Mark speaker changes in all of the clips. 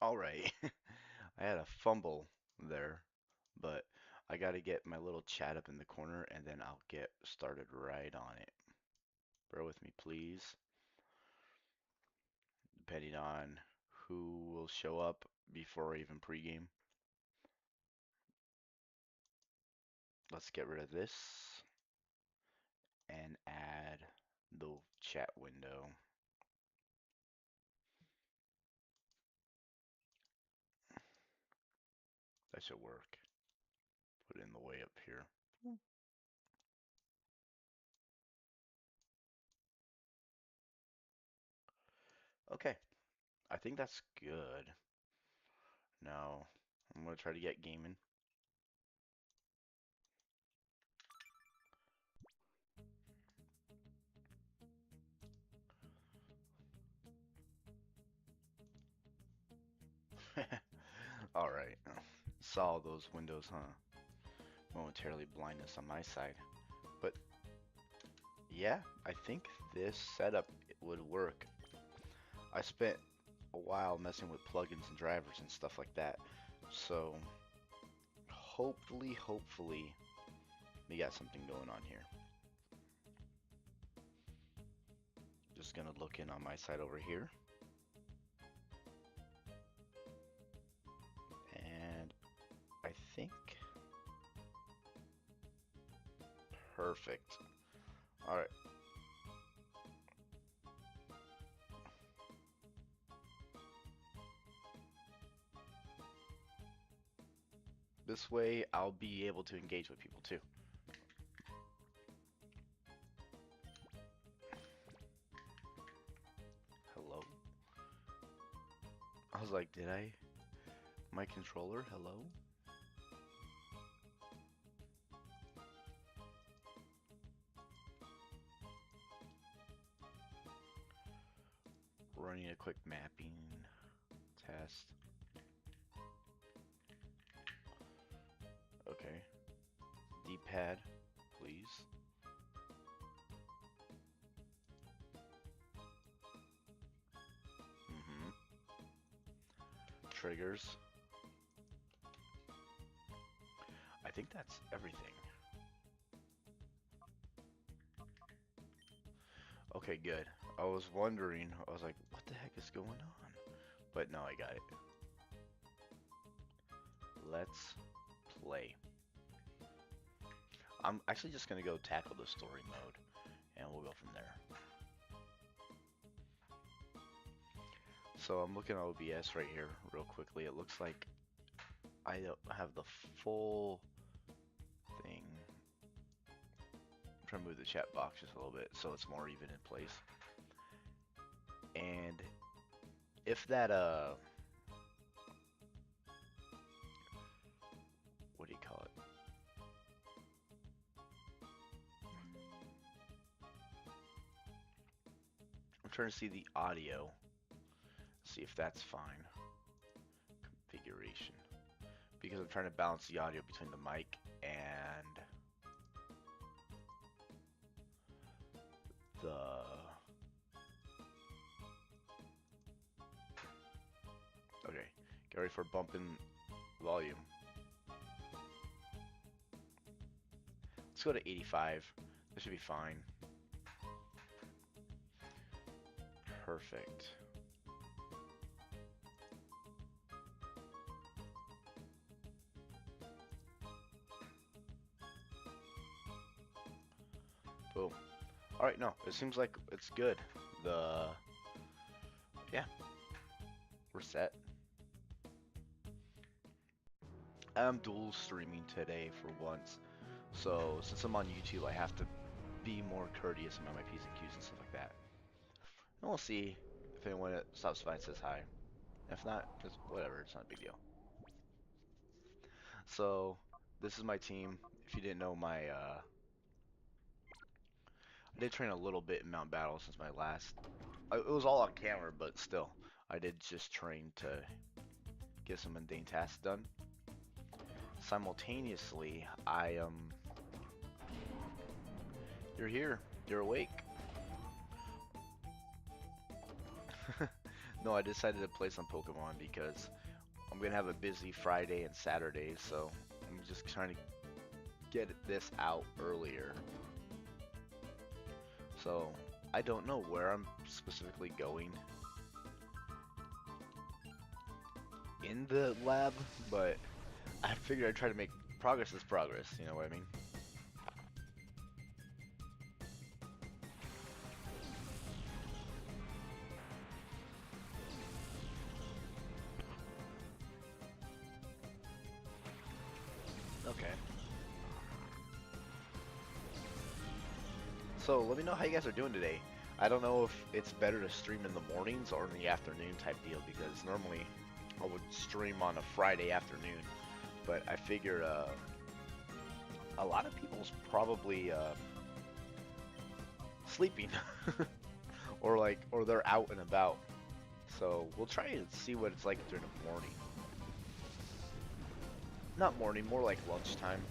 Speaker 1: Alright, I had a fumble there, but I gotta get my little chat up in the corner and then I'll get started right on it. Bear with me, please. Depending on who will show up before even pregame. Let's get rid of this and add the chat window. That should work. Put it in the way up here. Okay, I think that's good. Now, I'm gonna try to get gaming. Alright, saw those windows, huh? Momentarily blindness on my side. But yeah, I think this setup would work. I spent a while messing with plugins and drivers and stuff like that. So hopefully we got something going on here. Just gonna look in on my side over here. And I think perfect. Alright. This way I'll be able to engage with people too. Hello? I was like, did I? My controller? Hello? Running a quick mapping test. Okay. D-pad, please. Triggers. I think that's everything. Okay, good. I was wondering, I was like, what the heck is going on? But no, I got it. Let's play. I'm actually just gonna go tackle the story mode, and we'll go from there. So I'm looking at OBS right here real quickly. It looks like I have the full thing. I'm trying to move the chat box just a little bit so it's more even in place. And if that what do you call it? I'm trying to see the audio. See if that's fine. Configuration. Because I'm trying to balance the audio between the mic and the okay. Get ready for bumping volume. Let's go to 85. This should be fine. Perfect. Boom. Alright, no, it seems like it's good. Yeah, we're set. I'm dual streaming today for once. So, since I'm on YouTube, I have to be more courteous about my P's and Q's and stuff like that. And we'll see if anyone stops by and says hi. If not, just whatever, it's not a big deal. So, this is my team. If you didn't know, I did train a little bit in Mount Battle since my last. It was all on camera, but still, I did just train to get some mundane tasks done. Simultaneously, you're here. You're awake. No, I decided to play some Pokemon because I'm gonna have a busy Friday and Saturday, so I'm just trying to get this out earlier. So I don't know where I'm specifically going in the lab, but I figured I'd try to make progress is progress, you know what I mean? Okay. So let me know how you guys are doing today. I don't know if it's better to stream in the mornings or in the afternoon type deal because normally I would stream on a Friday afternoon, but I figure a lot of people's probably sleeping or they're out and about. So we'll try and see what it's like during the morning. Not morning, more like lunchtime.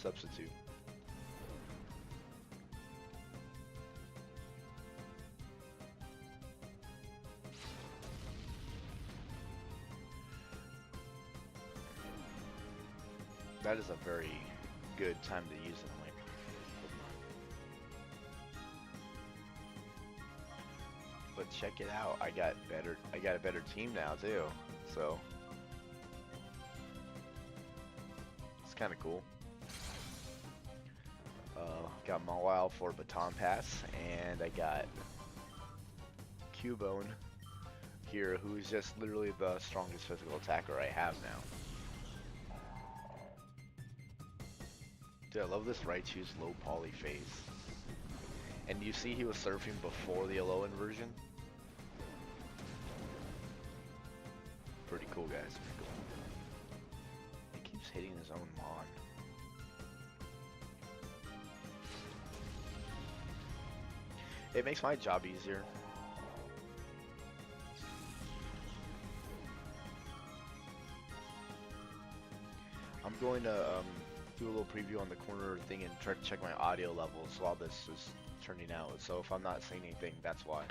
Speaker 1: Substitute. That is a very good time to use it. I'm like, but check it out. I got a better team now too. So it's kind of cool. Got Mawile for Baton Pass, and I got Cubone here, who's just literally the strongest physical attacker I have now. Dude, I love this Raichu's low poly phase. And you see he was surfing before the Alolan version? Pretty cool, guys. Pretty cool. He keeps hitting his own Mon. It makes my job easier. I'm going to do a little preview on the corner thing and try to check my audio levels while this is turning out. So if I'm not saying anything, that's why.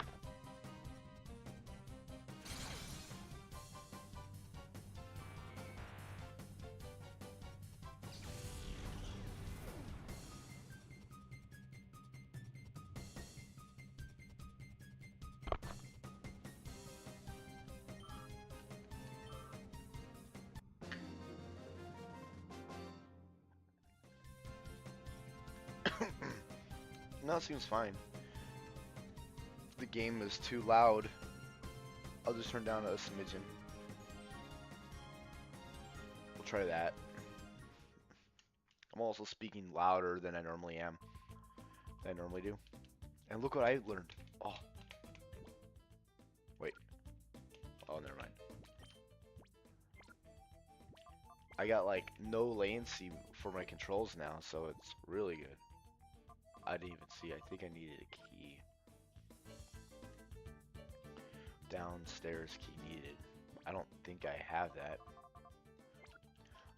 Speaker 1: No, it seems fine. If the game is too loud, I'll just turn down a smidgen. We'll try that. I'm also speaking louder than I normally am. Than I normally do. And look what I learned. Oh. Wait. Oh, never mind. I got like no latency for my controls now, so it's really good. I didn't even see. I think I needed a key. Downstairs key needed. I don't think I have that.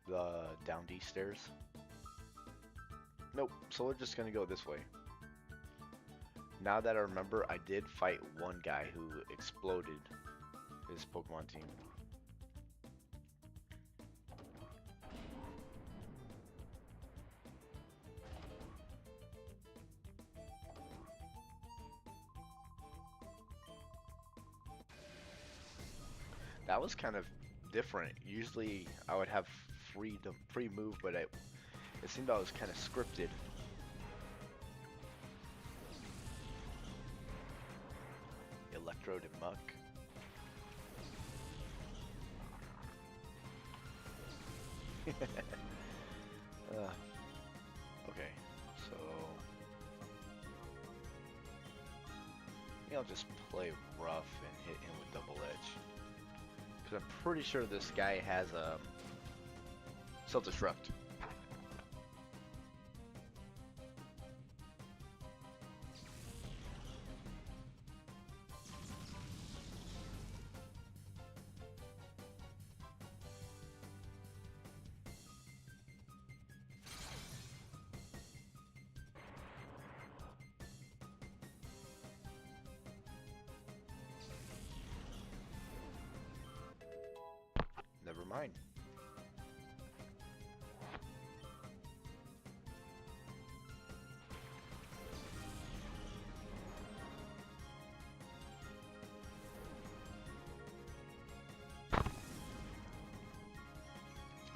Speaker 1: The down D stairs. Nope. So we're just gonna go this way. Now that I remember, I did fight one guy who exploded his Pokemon team. That was kind of different. Usually I would have free move, but it seemed I was kind of scripted. Electrode and Muck. Okay, so maybe I'll just play rough and hit him with double edge. Because I'm pretty sure this guy has a self-destruct.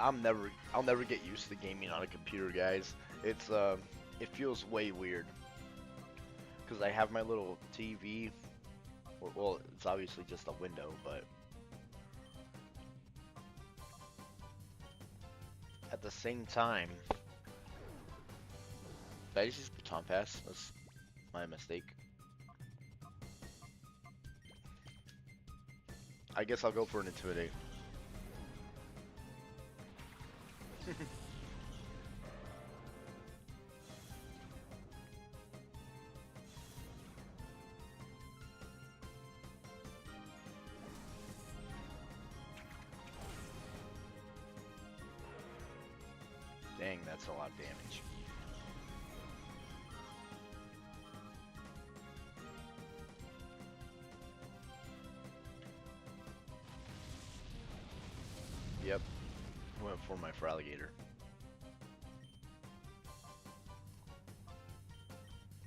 Speaker 1: I'll never get used to gaming on a computer, guys. It feels way weird because I have my little TV. Well, it's obviously just a window, but at the same time, did I just use baton pass? That's my mistake. I guess I'll go for an intimidate. Dang, that's a lot of damage. Yep, went for my alligator.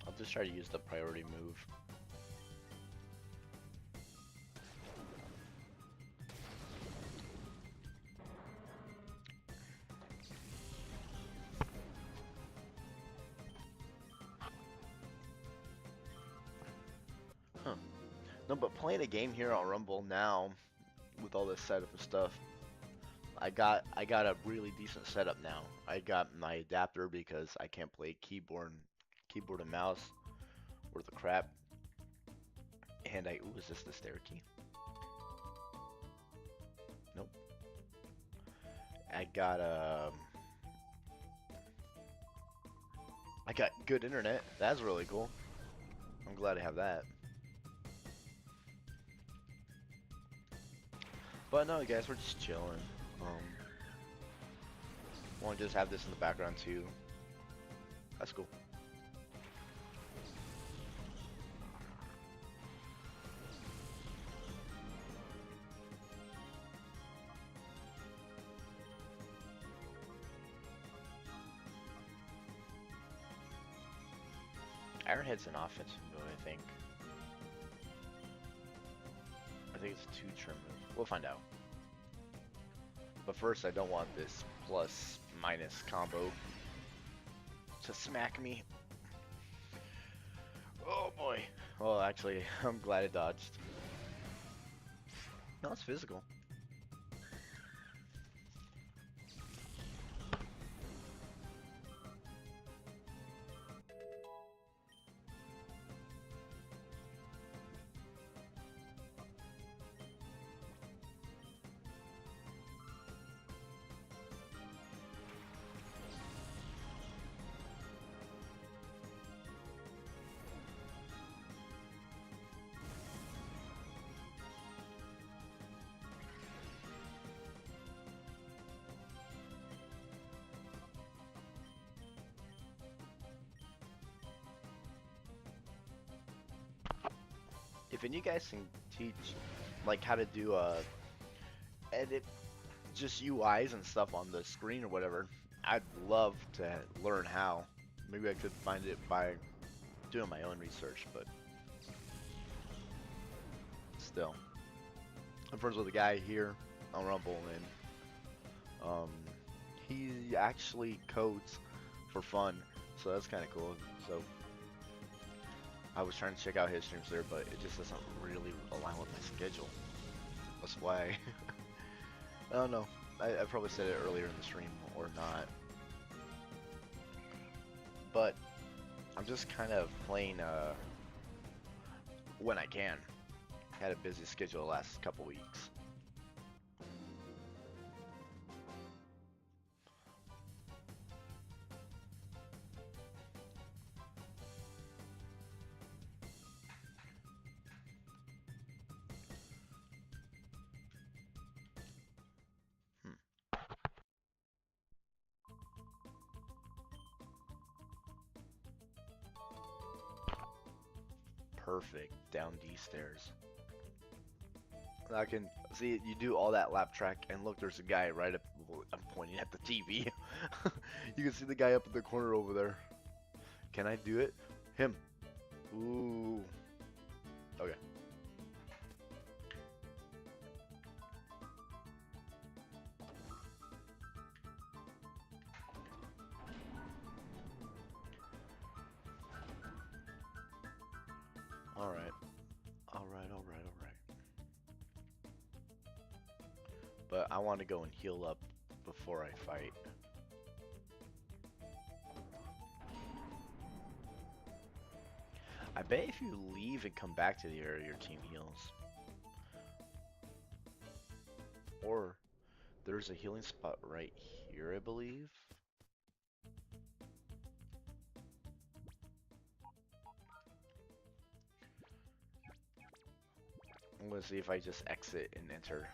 Speaker 1: I'll just try to use the priority move. Huh. No, but playing a game here on Rumble now, with all this setup and stuff, I got a really decent setup now. I got my adapter because I can't play keyboard and mouse worth of crap. And ooh, is this the stair key? Nope. I got good internet. That's really cool. I'm glad to have that. But no, guys, we're just chilling. Want to just have this in the background too. That's cool. Ironhead's an offensive move, I think. I think it's a 2-turn move. We'll find out. But first, I don't want this plus minus combo to smack me. Oh boy. Well, actually, I'm glad it dodged. No, it's physical. If any of you guys can teach like how to do edit just UIs and stuff on the screen or whatever, I'd love to learn how. Maybe I could find it by doing my own research, but still. I'm friends with a guy here on Rumble, and he actually codes for fun, so that's kind of cool. So I was trying to check out his streams there, but it just doesn't really align with my schedule. That's why. I don't know. I probably said it earlier in the stream or not. But I'm just kind of playing when I can. Had a busy schedule the last couple weeks. Perfect. Down D stairs. I can see you do all that lap track, and look, there's a guy right up. I'm pointing at the TV. You can see the guy up in the corner over there. Can I do it? Him. Ooh. Okay. Alright. Alright, alright, alright. But I want to go and heal up before I fight. I bet if you leave and come back to the area, your team heals. Or there's a healing spot right here, I believe. I'm gonna see if I just exit and enter.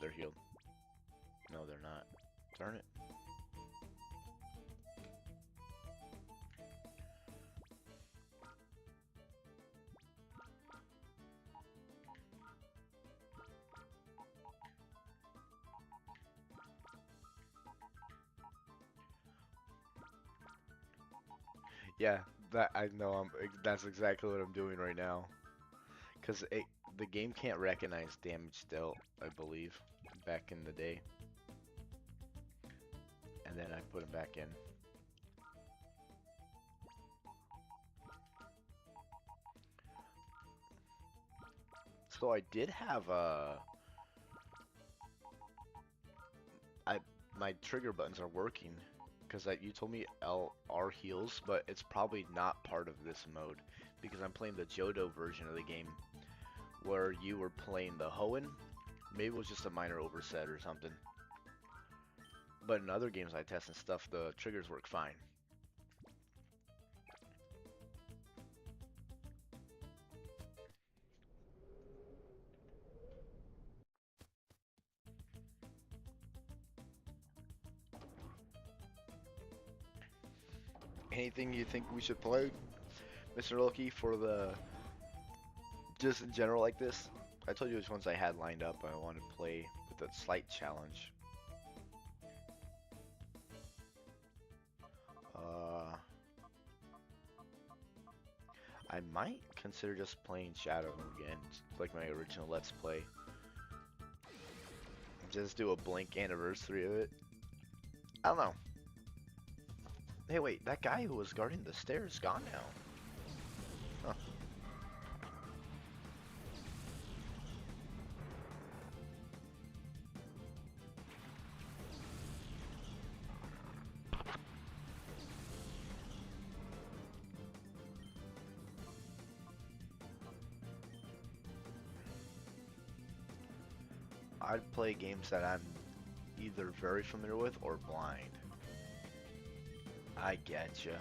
Speaker 1: They're healed. No, they're not. Darn it. Yeah, that I know. That's exactly what I'm doing right now. Cause the game can't recognize damage dealt, I believe, back in the day. And then I put them back in. So I did have my trigger buttons are working because you told me LR heals, but it's probably not part of this mode because I'm playing the Johto version of the game where you were playing the Hoenn. Maybe it was just a minor overset or something. But in other games I test and stuff, the triggers work fine. Anything you think we should play, Mr. Loki, for the just in general like this? I told you which ones I had lined up. I want to play with a slight challenge. I might consider just playing Shadow again, like my original Let's Play. Just do a Blink anniversary of it. I don't know. Hey, wait, that guy who was guarding the stairs is gone now. Huh. I'd play games that I'm either very familiar with or blind. I getcha.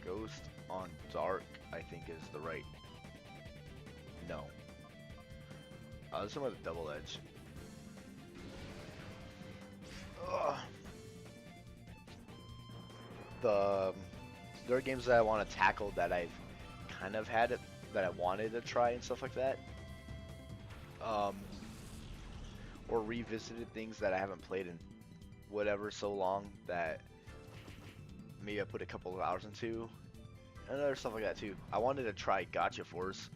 Speaker 1: Ghost on Dark, I think is the right. No. This one with a double edge. Ugh. There are games that I want to tackle that I've kind of had it that I wanted to try and stuff like that. Or revisited things that I haven't played in whatever so long that maybe I put a couple of hours into. And other stuff like that too. I wanted to try Gotcha Force.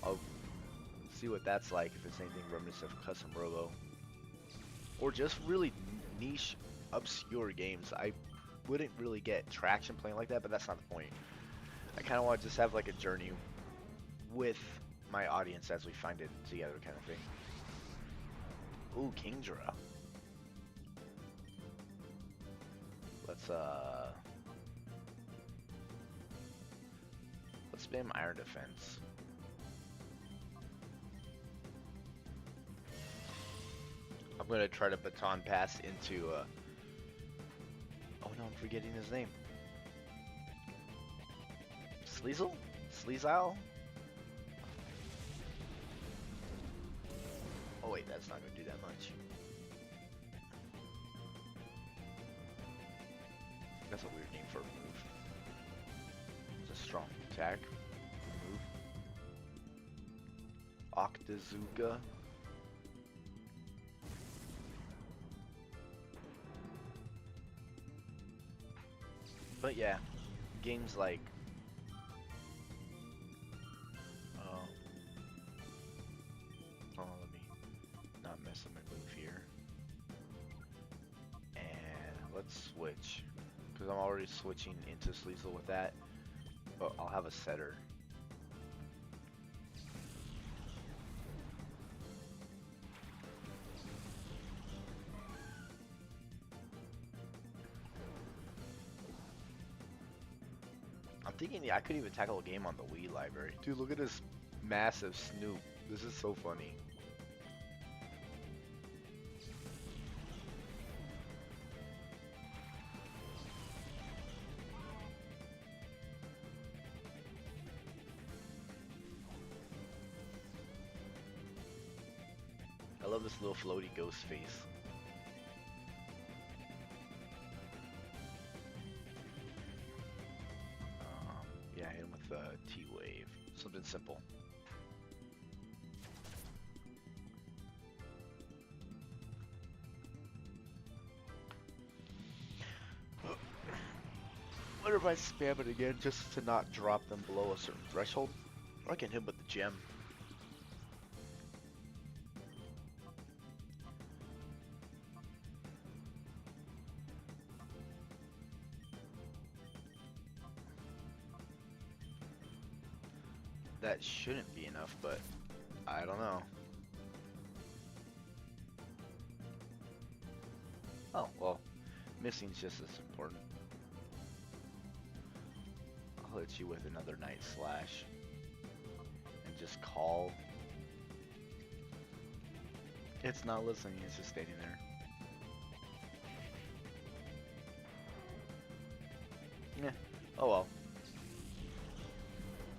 Speaker 1: I'll see what that's like, if it's anything reminiscent of Custom Robo. Or just really niche, obscure games. I wouldn't really get traction playing like that, but that's not the point. I kind of want to just have like a journey with my audience as we find it together kind of thing. Ooh, Kingdra. Let's spam Iron Defense. I'm gonna try to baton pass into oh no, I'm forgetting his name. Sleazel? Sleazile? Oh wait, that's not gonna do that much. That's a weird name for a move. It's a strong attack. Move. Octazooka. But yeah, games like let me not mess up my move here. And let's switch, because I'm already switching into Sleazel with that. Oh, I'll have a setter. I'm thinking I could even tackle a game on the Wii library. Dude, look at this massive Snoop. This is so funny. I love this little floaty ghost face. Yeah, hit him with a T-wave. Something simple. What if I spam it again just to not drop them below a certain threshold? Or I can hit him with the gem. That shouldn't be enough, but I don't know. Oh, well, missing's just as important. I'll hit you with another Night Slash. And just call. It's not listening, it's just standing there. Yeah, oh well.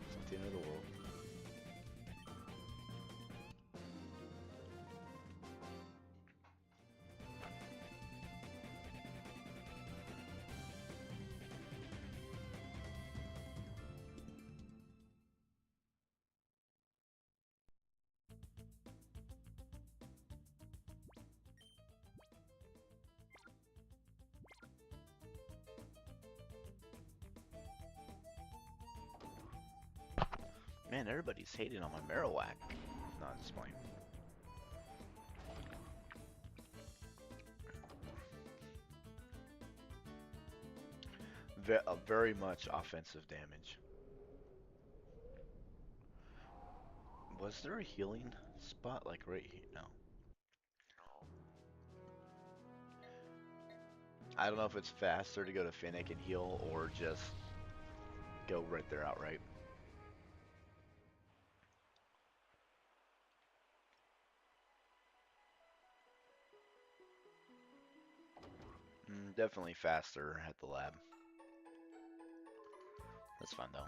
Speaker 1: It's not the end of the world. Man, everybody's hating on my Marowak. No, I'm just playing. Very much offensive damage. Was there a healing spot like right here? No. I don't know if it's faster to go to Finnick and heal or just go right there outright. Definitely faster at the lab. That's fun though.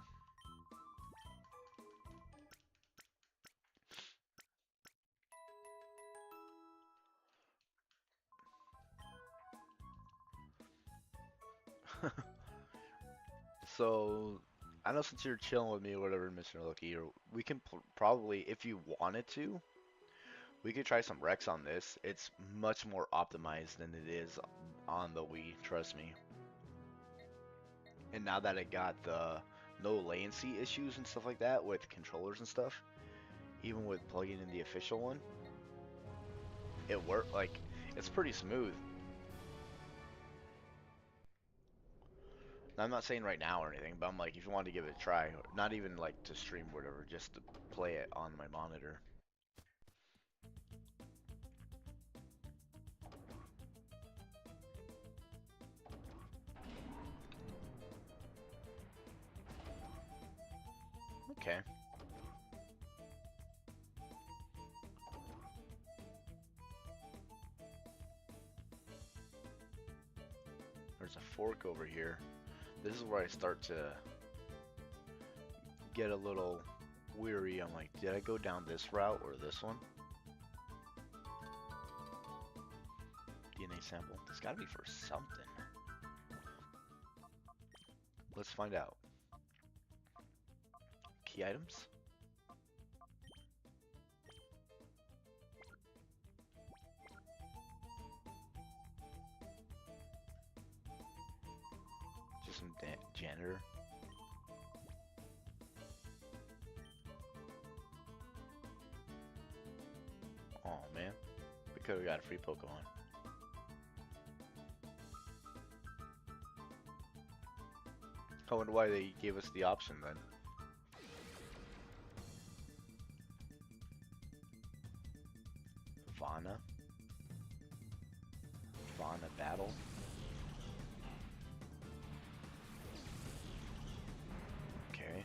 Speaker 1: So, I know since you're chilling with me or whatever, Mr. Lucky, or we can probably, if you wanted to, we could try some Rex on this. It's much more optimized than it is on the Wii, trust me. And now that it got the no latency issues and stuff like that with controllers and stuff, even with plugging in the official one, it worked, like, it's pretty smooth. I'm not saying right now or anything, but I'm like, if you wanted to give it a try, not even like to stream or whatever, just to play it on my monitor. Okay. There's a fork over here. This is where I start to get a little weary. I'm like, did I go down this route or this one? DNA sample. There's gotta be for something. Let's find out. Key items? Just some janitor. Oh man, we could have got a free Pokemon. I wonder why they gave us the option then. Fauna. Fauna battle. Okay.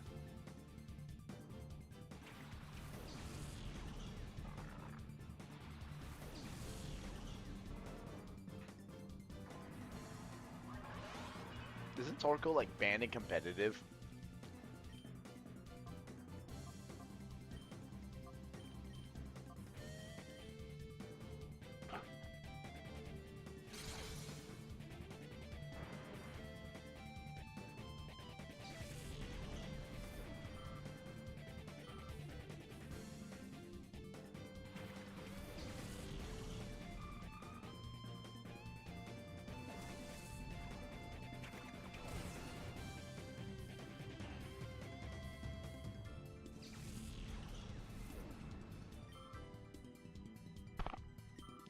Speaker 1: Isn't Torkoal like banned and competitive?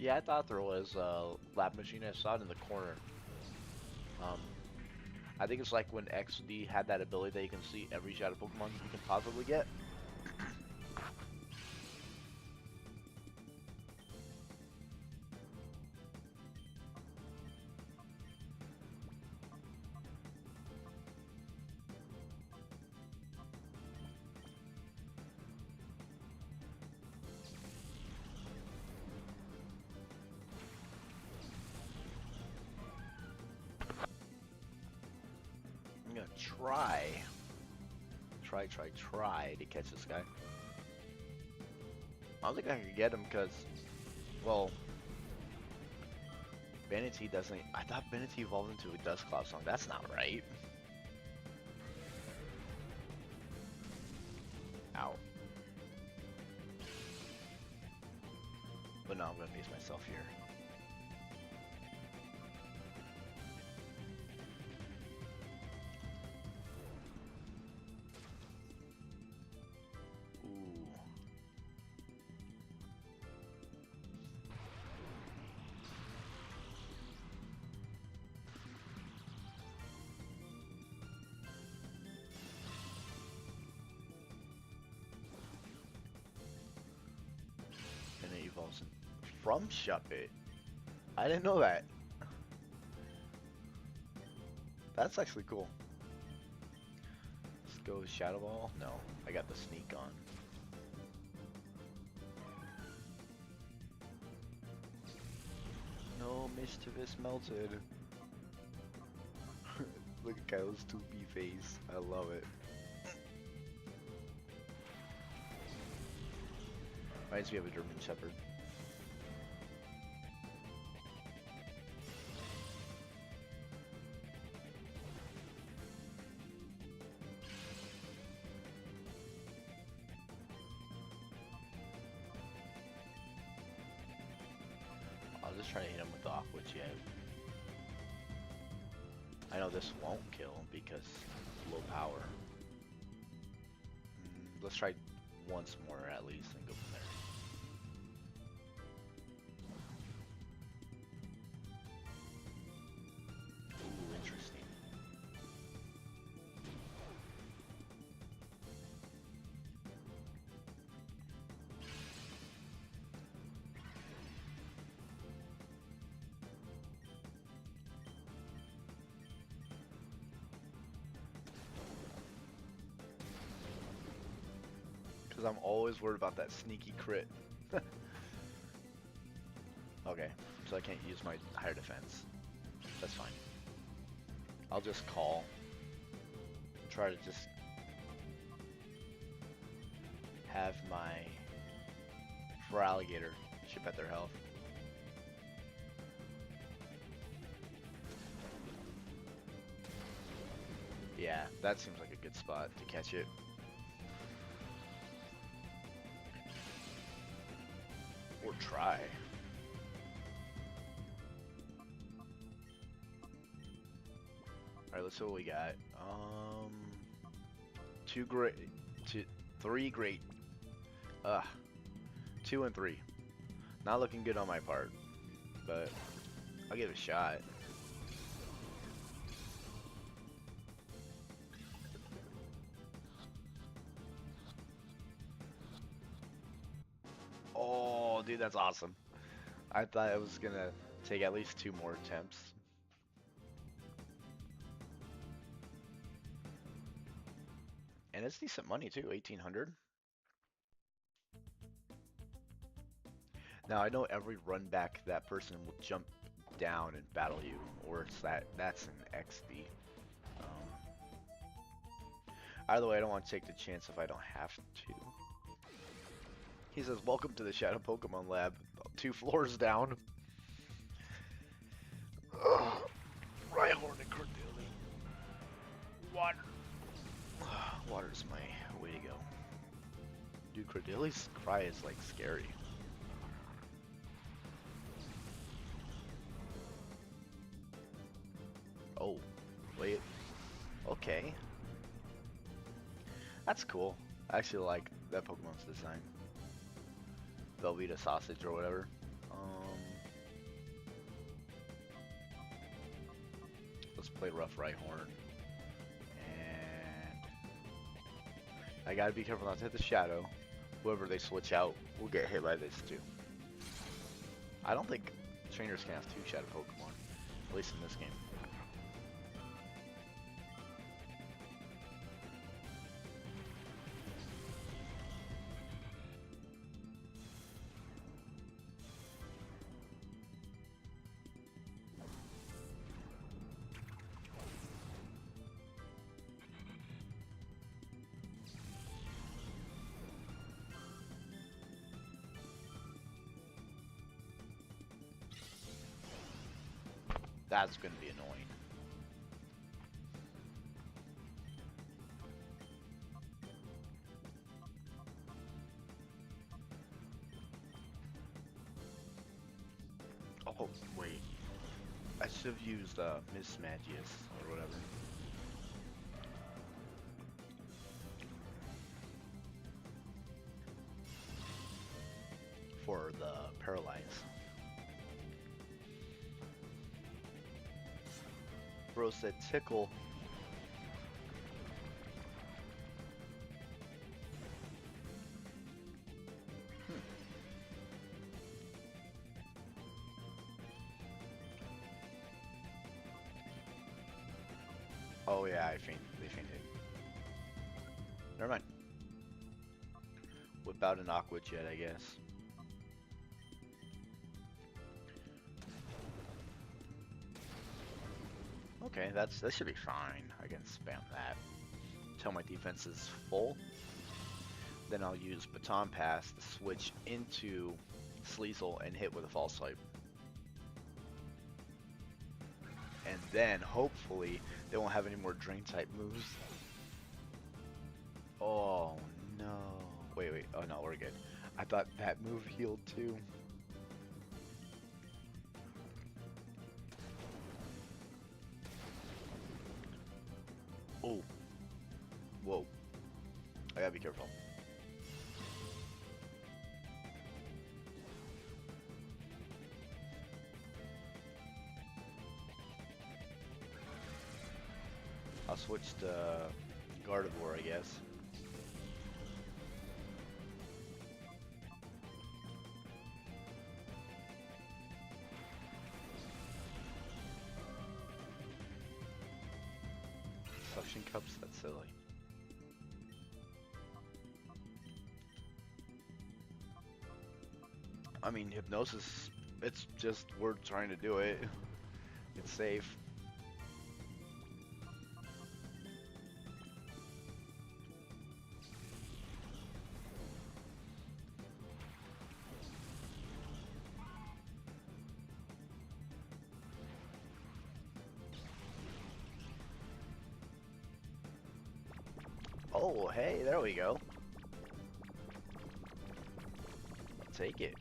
Speaker 1: Yeah, I thought there was a lab machine. I saw it in the corner. Um, I think it's like when XD had that ability that you can see every shadow Pokemon you can possibly get. I'm gonna try to catch this guy. I don't think I can get him because, well, Banatee doesn't. I thought Banatee evolved into a Dusclops song. That's not right. Ow. But no, I'm gonna base myself here. Ooh. And it evolves from Shuppet. I didn't know that. That's actually cool. Let's go Shadow Ball. No, I got the sneak on. No, Mischievous melted. Look at Kyle's 2B face. I love it. Reminds me of a German Shepherd. I'll just try to hit him with the Aqua Jet. I know this won't kill because low power. Let's try once more at least and go from there. Ooh, interesting. Because I'm always worried about that sneaky crit. Okay, so I can't use my higher defense. That's fine. I'll just call. Try to just have my Feraligatr chip at their health. Yeah, that seems like a good spot to catch it. Or try. Alright, let's see what we got. Three great. 2 and 3. Not looking good on my part, but I'll give it a shot. dude, that's awesome. I thought it was gonna take at least 2 more attempts. And it's decent money too, 1800. Now I know every run back that person will jump down and battle you, or it's that's an XD. Either way, I don't want to take the chance if I don't have to. He says, "Welcome to the Shadow Pokemon Lab." 2 floors down. Rhyhorn and Cordeli. Water. Water's my way to go. Dude, Cordeli's cry is like scary. Oh, wait. Okay. That's cool. I actually like that Pokemon's design. Velveeta sausage or whatever. Let's play Rough Rhyhorn. And I gotta be careful not to hit the shadow. Whoever they switch out will get hit by this too. I don't think trainers can have 2 shadow Pokemon, at least in this game. That's gonna be annoying. Oh, wait. I should have used Miss Magius or whatever. For the Paralyze. Bro said tickle. Oh yeah, they fainted. Never mind. Whip out an Aqua Jet, I guess. Okay, that should be fine. I can spam that until my defense is full. Then I'll use Baton Pass to switch into Sleazel and hit with a False Swipe. And then, hopefully, they won't have any more Drain type moves. Oh, no. Wait. Oh, no, we're good. I thought that move healed too. Oh. Whoa. I gotta be careful. I'll switch to Gardevoir, I guess. Suction cups? That's silly. I mean, hypnosis, it's just, we're trying to do it. It's safe. Oh, hey, there we go. Take it.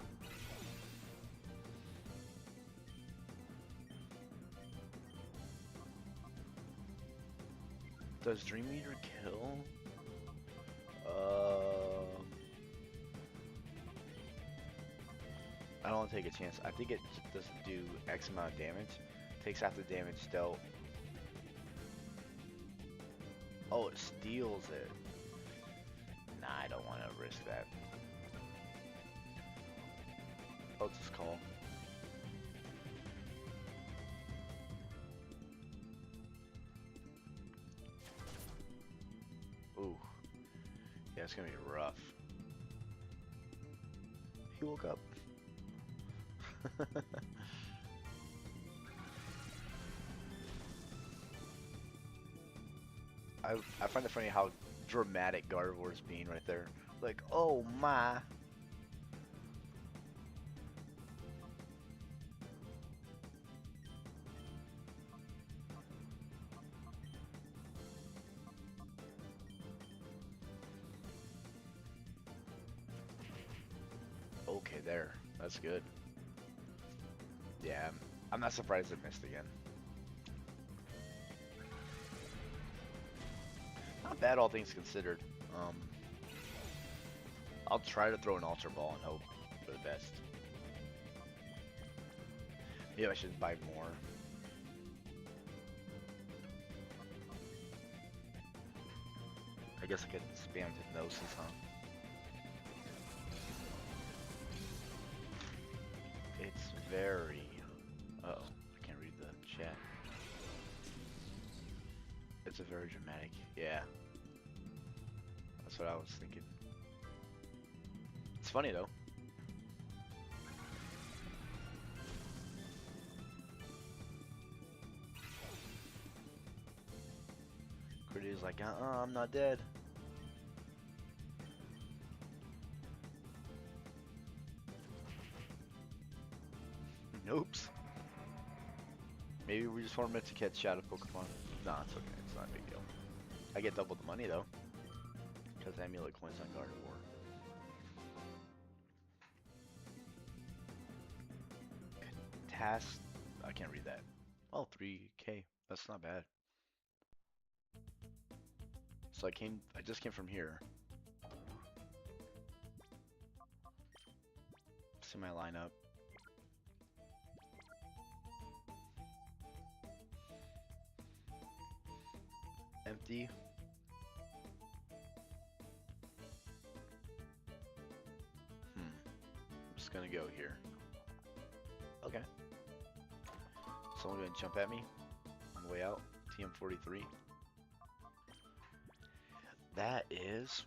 Speaker 1: Does Dream Eater kill? I don't want to take a chance. I think it doesn't do X amount of damage. Takes half the damage dealt. Oh, it steals it. Nah, I don't want to risk that. I'll just call. Ooh. Yeah, it's gonna be rough. He woke up. I find it funny how dramatic Gardevoir's being right there. Like, oh my. Okay, there. That's good. Yeah, I'm not surprised it missed again. Not bad, all things considered. Um, I'll try to throw an Ultra Ball and hope for the best. Maybe I should buy more. I guess I could spam Hypnosis, huh? It's very... Uh-oh, I can't read the chat. It's a very dramatic... Yeah. That's what I was thinking. It's funny, though. Critty's like, I'm not dead. Nope. Maybe we just weren't meant to catch Shadow Pokemon. Nah, it's okay. It's not a big deal. I get double the money, though. Because Amulet coins on Gardevoir. Task... I can't read that. Oh, 3K. That's not bad. So I just came from here. See my lineup. Empty. I'm just gonna go here. Okay. Someone gonna jump at me on the way out. TM43. That is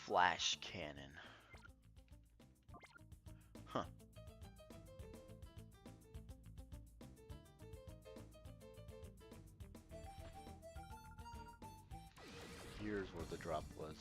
Speaker 1: Flash Cannon. Huh. Here's what the drop was.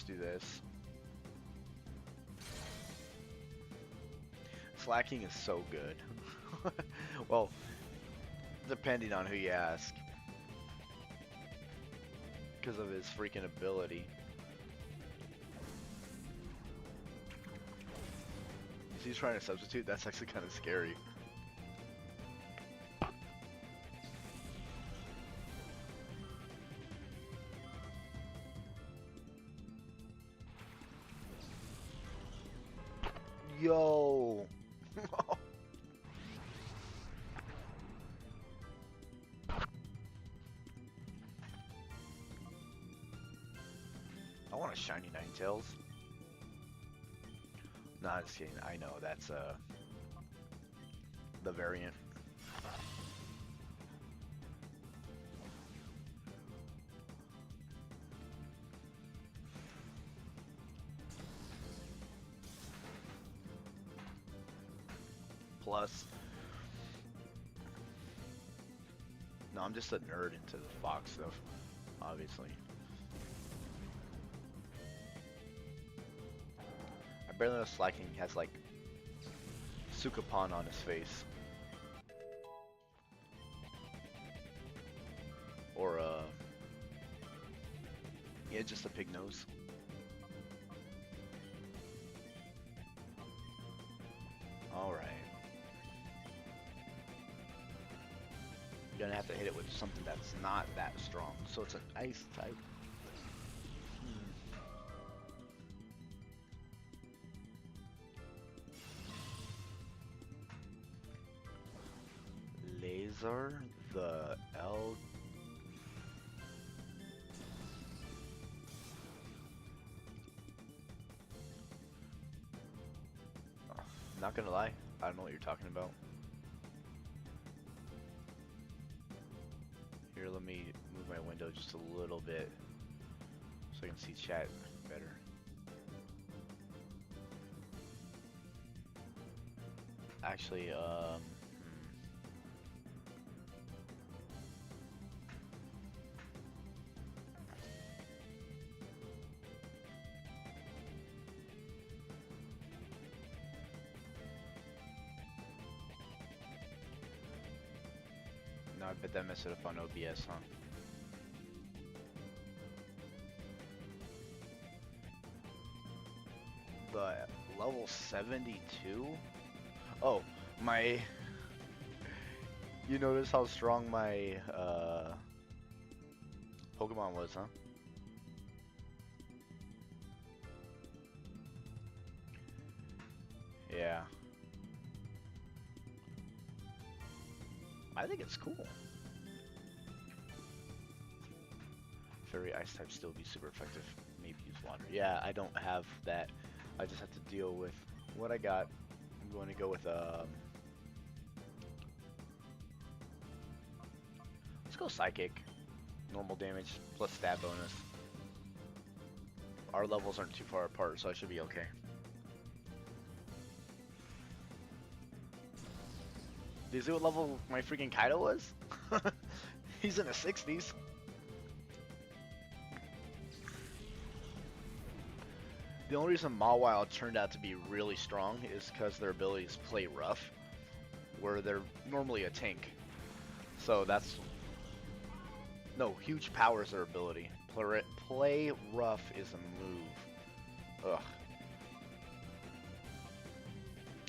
Speaker 1: Do this. Slacking is so good. Well, depending on who you ask. Because of his freaking ability. You see he's trying to substitute? That's actually kind of scary. Yo! I want a shiny Ninetales. Nah, just kidding. I know that's the variant. Plus, no, I'm just a nerd into the fox stuff, obviously. I barely know Slacking has like Sukapon on his face. Or yeah, just a pig nose. You're gonna have to hit it with something that's not that strong. So it's an ice type. Laser, the L. Not gonna lie, I don't know what you're talking about. Here, let me move my window just a little bit so I can see chat better. Actually, no, I bet that messed it up on OBS, huh? The level 72? Oh, my... You notice how strong my, Pokemon was, huh? Yeah. I think it's cool. Fairy Ice type still be super effective. Maybe use water. Yeah, I don't have that. I just have to deal with what I got. I'm going to go with, let's go Psychic. Normal damage plus stab bonus. Our levels aren't too far apart, so I should be okay. Do you see what level my freaking Kaido was? He's in the 60s. The only reason Mawile turned out to be really strong is because their abilities play rough, where they're normally a tank. So that's... No, huge power is their ability. Play rough is a move. Ugh.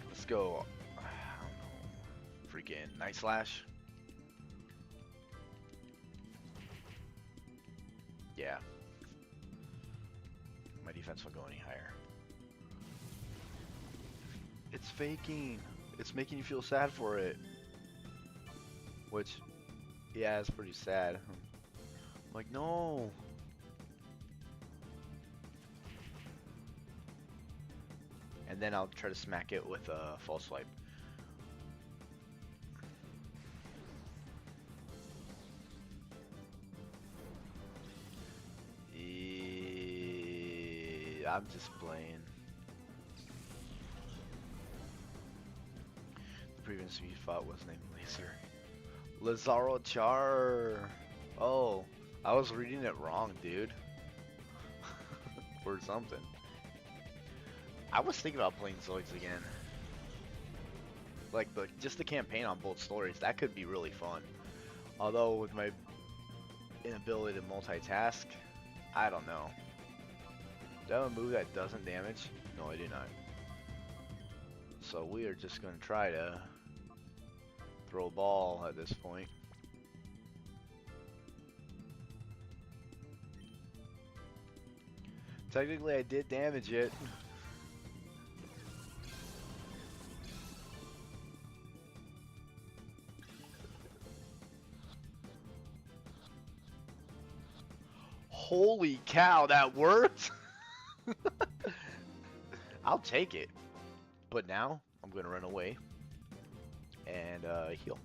Speaker 1: Let's go... I don't know. Freaking Night Slash. Yeah. My defense won't go any higher. It's faking. It's making you feel sad for it. Which, yeah, it's pretty sad. I'm like, no. And then I'll try to smack it with a false swipe. I'm just playing. The previous we fought was named Laser. Lazaro Char. Oh, I was reading it wrong, dude. Or something. I was thinking about playing Zoids again. Like just the campaign on both stories, that could be really fun. Although with my inability to multitask, I don't know. Do I have a move that doesn't damage? No, I do not. So we are just going to try to throw a ball at this point. Technically, I did damage it. Holy cow, that worked! I'll take it. But now, I'm going to run away and heal.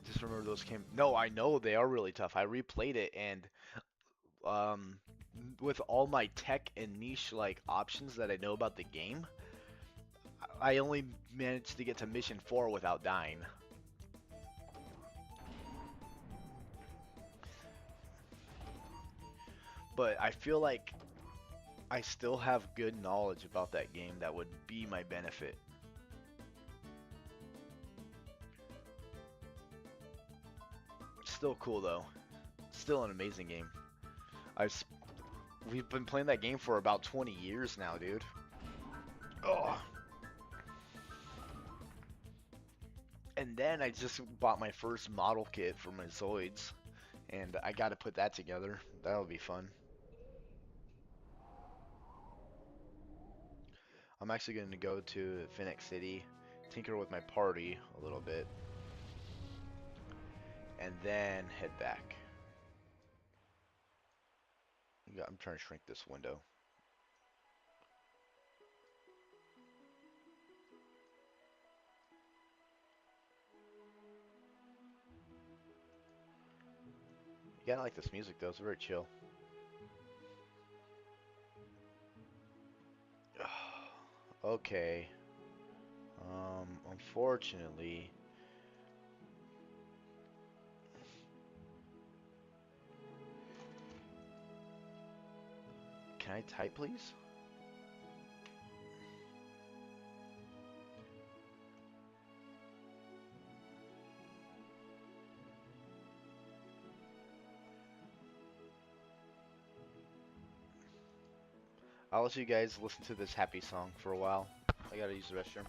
Speaker 1: Just remember those came... No, I know they are really tough. I replayed it and with all my tech and niche like options that I know about the game, I only managed to get to mission 4 without dying. But I feel like I still have good knowledge about that game that would be my benefit. Still cool though. Still an amazing game. We've been playing that game for about 20 years now, dude. Oh. And then I just bought my first model kit for my Zoids, and I got to put that together. That'll be fun. I'm actually going to go to Phoenix City, tinker with my party a little bit, and then head back. I'm trying to shrink this window. Yeah, I like this music though. It's very chill. Okay. Unfortunately, can I type, please? I'll let you guys listen to this happy song for a while. I gotta use the restroom.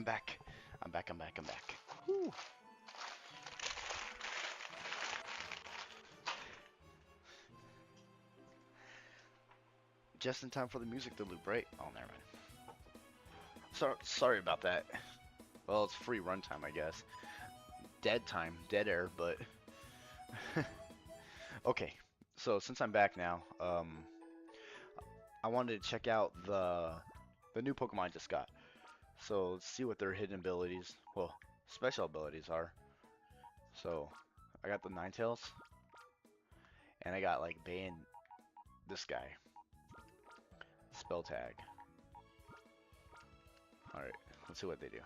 Speaker 1: I'm back. I'm back. I'm back. I'm back. Whew. Just in time for the music to loop, right? Oh, never mind. Sorry about that. Well, it's free runtime, I guess. Dead time, dead air, but okay. So since I'm back now, I wanted to check out the new Pokemon I just got. So let's see what their hidden abilities, well, special abilities are. So I got the Ninetales, and I got like Bane, this guy, Spell Tag. All right, let's see what they do.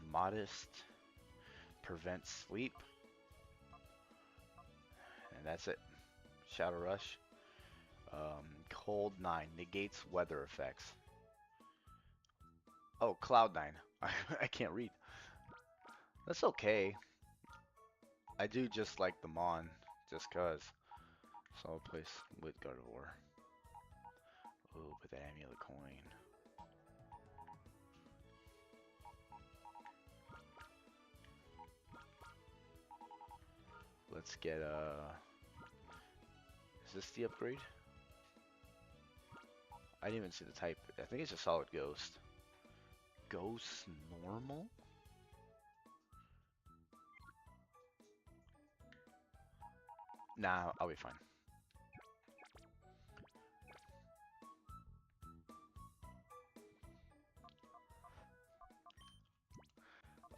Speaker 1: Modest, prevents sleep, and that's it. Shadow Rush. Cold 9 negates weather effects. Oh, Cloud 9. I can't read. That's okay. I do just like the Mon, just cause. So I'll place with Gardevoir. Ooh, put that amulet coin. Let's get is this the upgrade? I didn't even see the type. I think it's a solid ghost. Ghost normal? Nah, I'll be fine.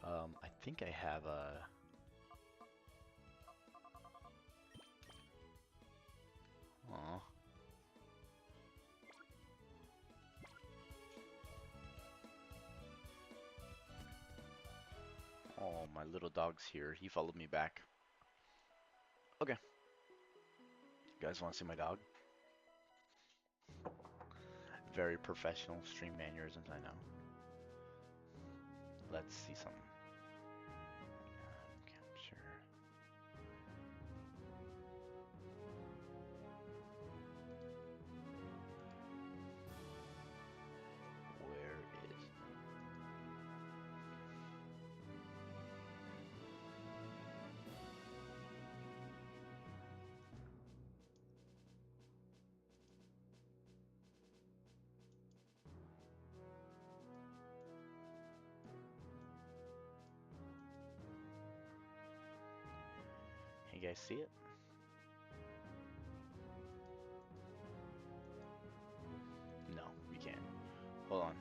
Speaker 1: I think I have a. Aw. Oh, my little dog's here. He followed me back. Okay. You guys want to see my dog? Very professional stream mannerisms, I know. Let's see something. Capture. Where is? You guys see it? No, you can't. Hold on.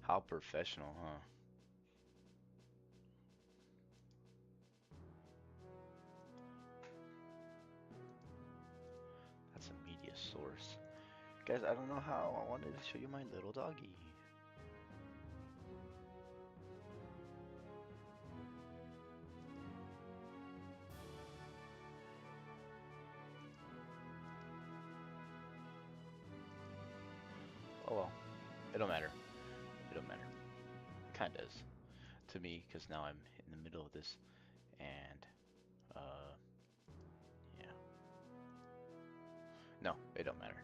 Speaker 1: How professional, huh? That's a media source. Guys, I don't know how. I wanted to show you my little doggy. Oh well, it don't matter. It don't matter. It kind of does to me because now I'm in the middle of this, and yeah. No, it don't matter.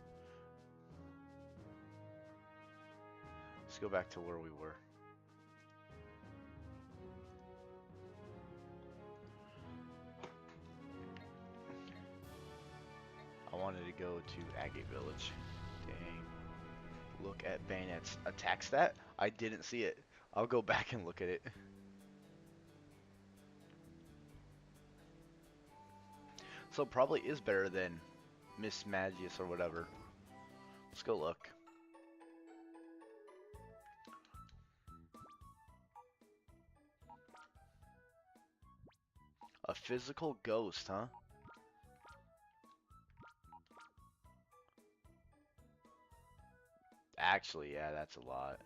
Speaker 1: Let's go back to where we were. I wanted to go to Agate Village. Dang. Look at Bayonet's attack stat. I didn't see it. I'll go back and look at it. So probably is better than Miss Magius or whatever. Let's go look. A physical ghost, huh? Actually, yeah, that's a lot.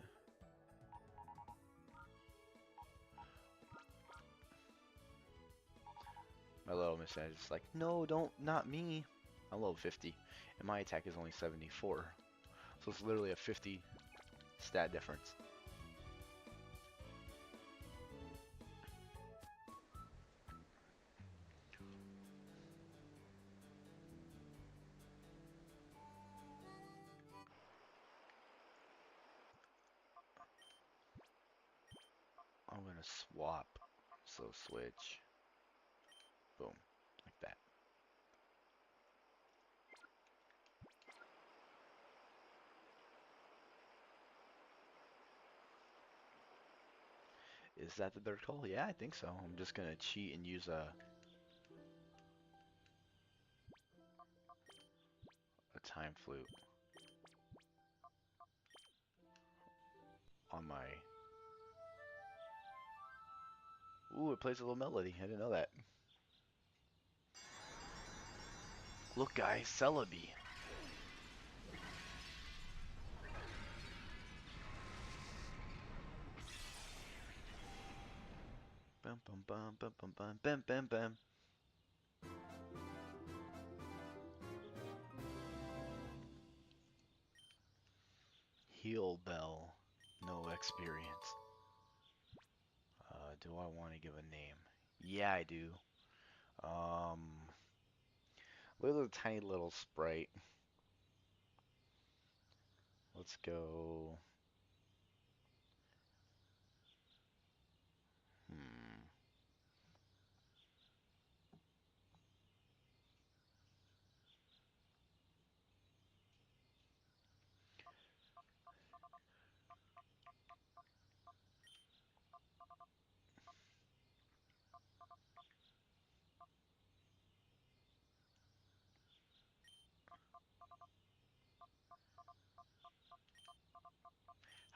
Speaker 1: My little Miss Magius is like, no, don't, not me. I'm level 50, and my attack is only 74. So it's literally a 50 stat difference. swap. So switch. Boom. Like that. Is that the third call? Yeah, I think so. I'm just gonna cheat and use a time flute on my... Ooh, it plays a little melody. I didn't know that. Look, guys, Celebi. Bum bum bum bum bum bum bam bam bam. Heal Bell. No experience. Do I want to give a name? Yeah, I do. Um, little tiny little sprite. Let's go. Hmm.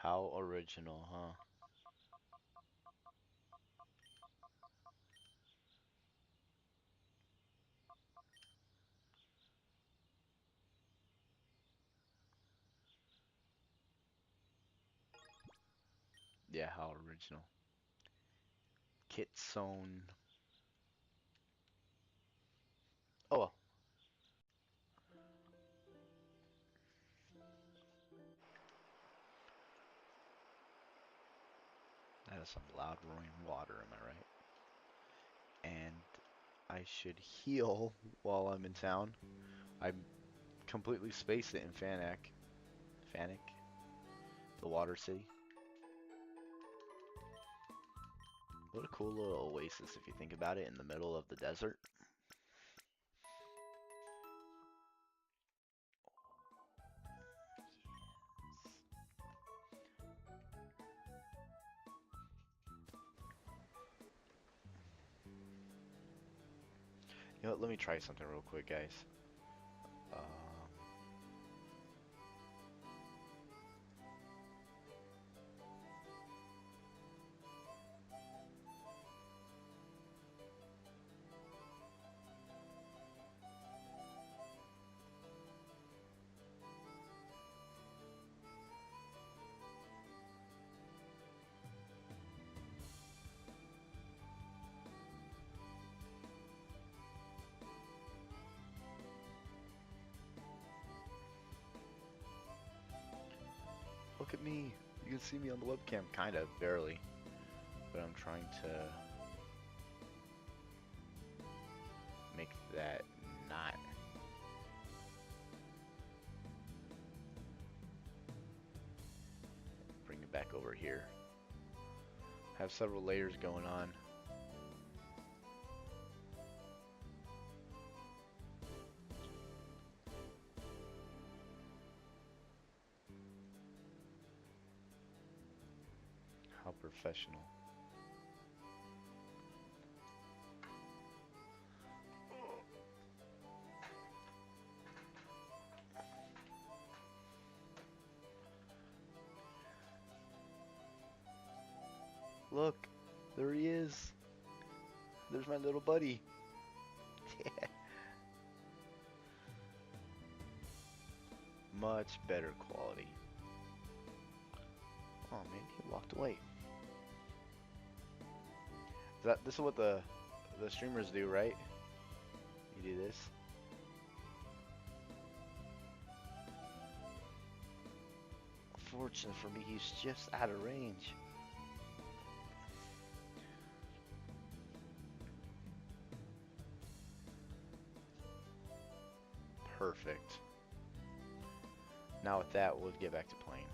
Speaker 1: How original, huh? Yeah, how original. Kitsone. Oh well. That is some loud roaring water, am I right? And I should heal while I'm in town. I completely spaced it in Fanak. Fanak? The water city. What a cool little oasis if you think about it in the middle of the desert. You know what, let me try something real quick, guys. Um, Look at me. You can see me on the webcam, kind of, barely. But I'm trying to make that not. Bring it back over here. Have several layers going on. How professional. Look, there he is. There's my little buddy. Much better quality. Oh man, he walked away. This is what the streamers do, right? You do this. Fortunate for me, he's just out of range. Perfect. Now with that, we'll get back to playing.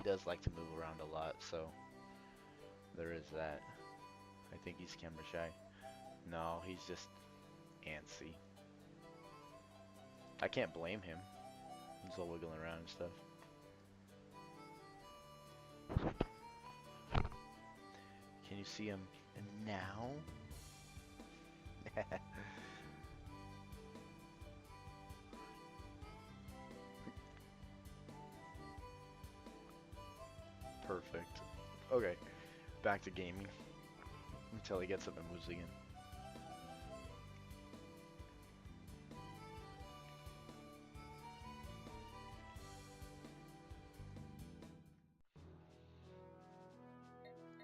Speaker 1: does like to move around a lot, so there is that. I think he's camera shy. No, he's just antsy. I can't blame him. He's all wiggling around and stuff. Can you see him now? Perfect. Okay, back to gaming until he gets up and moves again.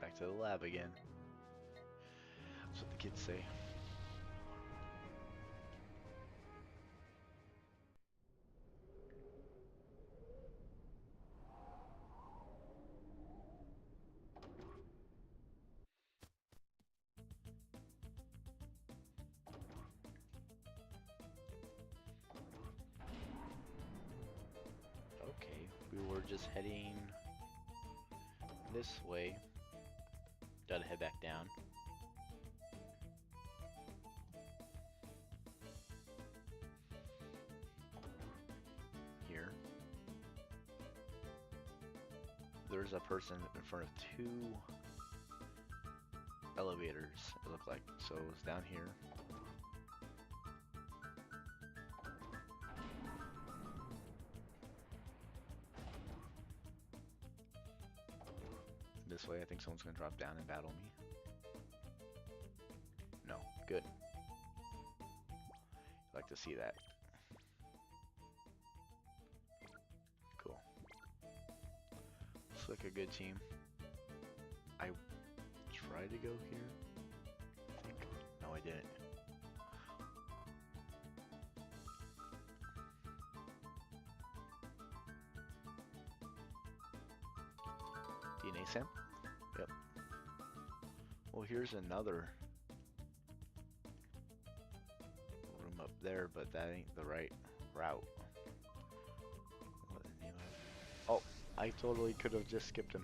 Speaker 1: Back to the lab again. That's what the kids say. Okay, we were just heading this way. Gotta head back down. Here. There's a person in front of two elevators, it looked like. So it's down here. This way, I think someone's gonna drop down and battle me. No, good. Like to see that. Cool. Looks like a good team. I tried to go here. I think. No, I didn't. DNA Sam? Yep. Well, here's another room up there, but that ain't the right route. What the name of it? Oh, I totally could have just skipped him.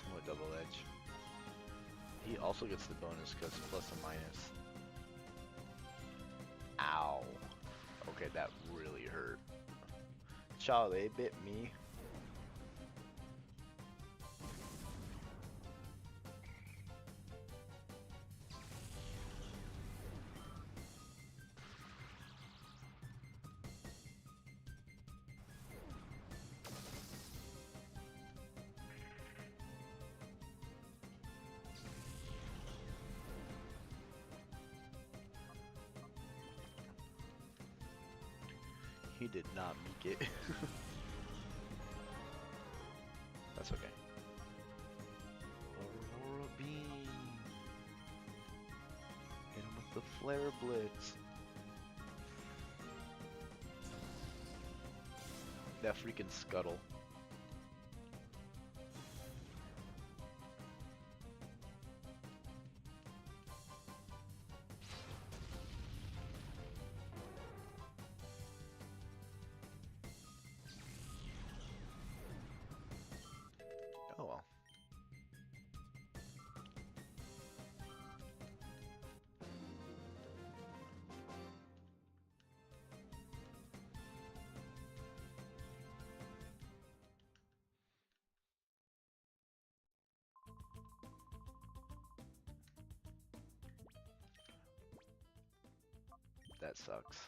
Speaker 1: Somewhat double edge. He also gets the bonus because plus and minus. Ow. Okay, that really hurt. Child, they bit me. He did not make it. That's okay. Aurora Beam. Hit him with the Flare Blitz. That freaking Scuttle. Oh well. That sucks.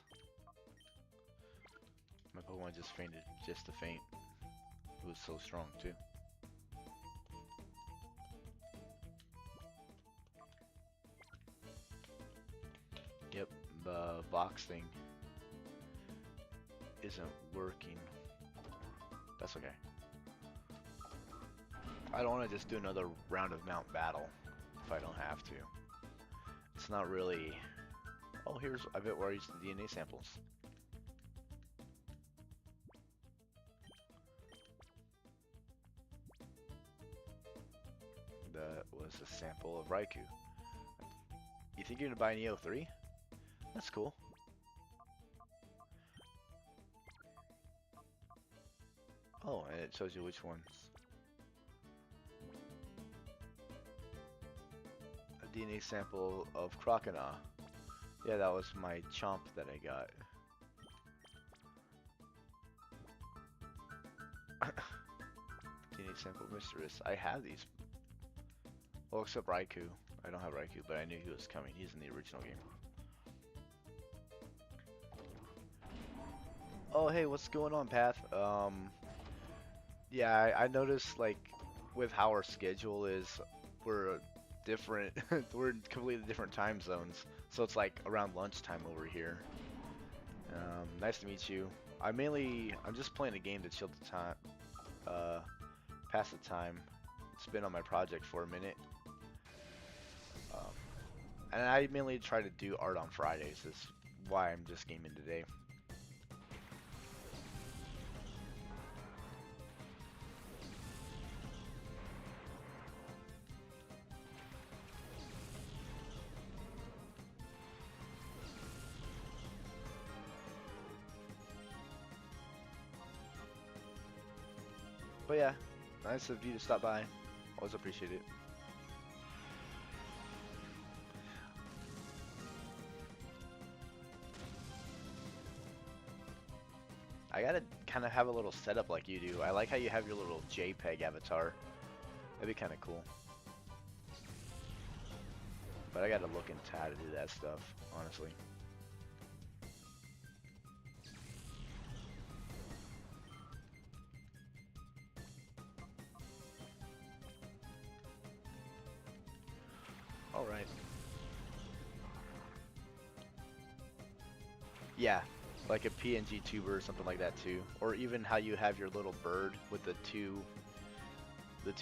Speaker 1: My Pokemon just fainted just to faint. It was so strong too. Yep, the box thing isn't working. That's okay. I don't want to just do another round of Mount Battle. if I don't have to. It's not really... Oh, here's I bet where I used the DNA samples. That was a sample of Raikou. You think you're gonna buy an EO3? That's cool. Oh, and it shows you which ones. A DNA sample of Croconaw. Yeah, that was my chomp that I got. DNA sample Mistress. I have these. Well, except Raikou. I don't have Raikou, but I knew he was coming. He's in the original game. Oh, hey, what's going on, Path? Yeah, I noticed, like, with how our schedule is, we're different. We're in completely different time zones. So it's like around lunchtime over here. Nice to meet you. I'm just playing a game to chill the time, pass the time. It's been on my project for a minute. And I mainly try to do art on Fridays. Is why I'm just gaming today. But yeah, nice of you to stop by. Always appreciate it. I gotta kind of have a little setup like you do. I like how you have your little JPEG avatar. That'd be kind of cool. But I gotta look into how to do that stuff, honestly. Alright. Yeah, like a PNG tuber or something like that too. Or even how you have your little bird with the two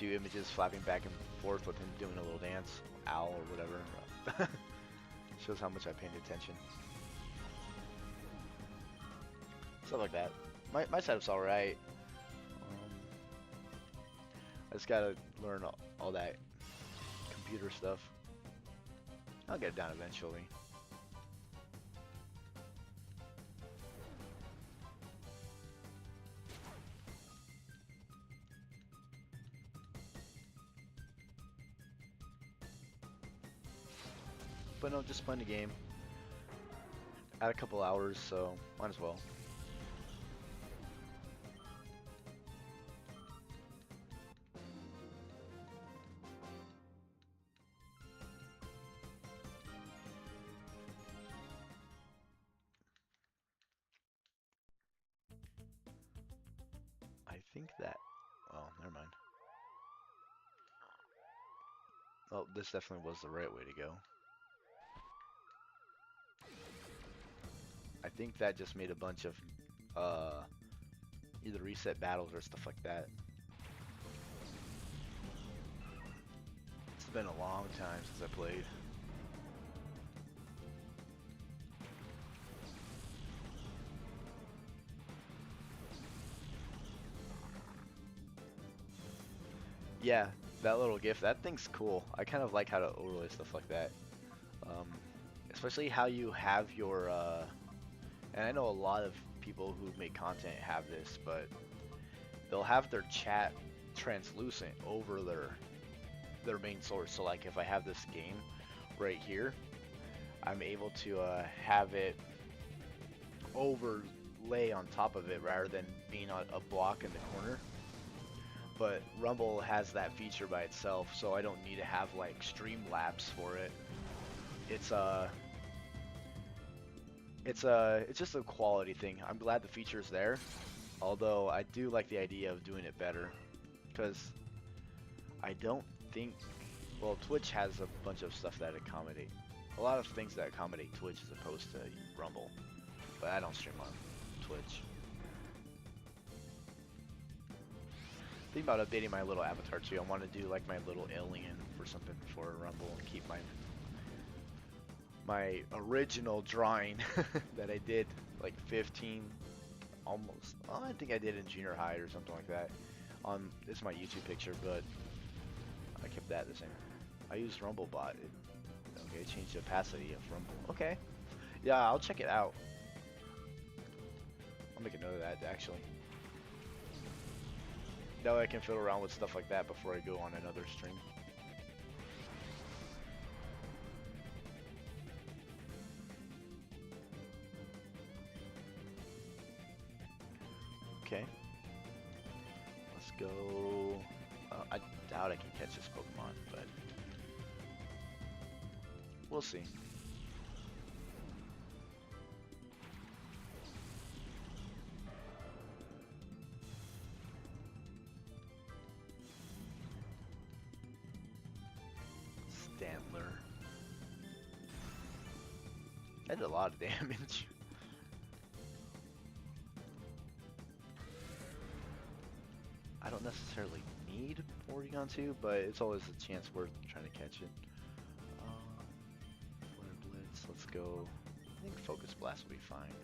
Speaker 1: images flapping back and forth with him doing a little dance. Owl or whatever. Shows how much I paid attention. Stuff like that. My setup's alright. I just gotta learn all that computer stuff. I'll get it down eventually. But no, just playing the game. Add a couple hours, so might as well. I think that... Oh, never mind. Oh, this definitely was the right way to go. I think that just made a bunch of either reset battles or stuff like that. It's been a long time since I played. Yeah, that little GIF, that thing's cool. I kind of like how to overlay stuff like that. Especially how you have your, and I know a lot of people who make content have this, but they'll have their chat translucent over their main source. So like if I have this game right here, I'm able to have it overlay on top of it rather than being on a block in the corner. But Rumble has that feature by itself, so I don't need to have like Streamlabs for it. It's just a quality thing. I'm glad the feature's there, although I do like the idea of doing it better, because I don't think, well, Twitch has a bunch of stuff that accommodate, a lot of things that accommodate Twitch as opposed to Rumble, but I don't stream on Twitch. Think about updating my little avatar too. I want to do like my little alien or something for a rumble and keep my original drawing that I did like 15 almost. Oh, I think I did in junior high or something like that. It's my YouTube picture, but I kept that the same. I used RumbleBot. Okay, change the opacity of Rumble. Okay, yeah, I'll check it out. I'll make a note of that actually. That way I can fiddle around with stuff like that before I go on another stream. Okay, let's go. I doubt I can catch this Pokemon, but we'll see. Stantler. That did a lot of damage. I don't necessarily need Porygon 2, but it's always a chance worth trying to catch it. Flare Blitz, let's go. I think Focus Blast will be fine.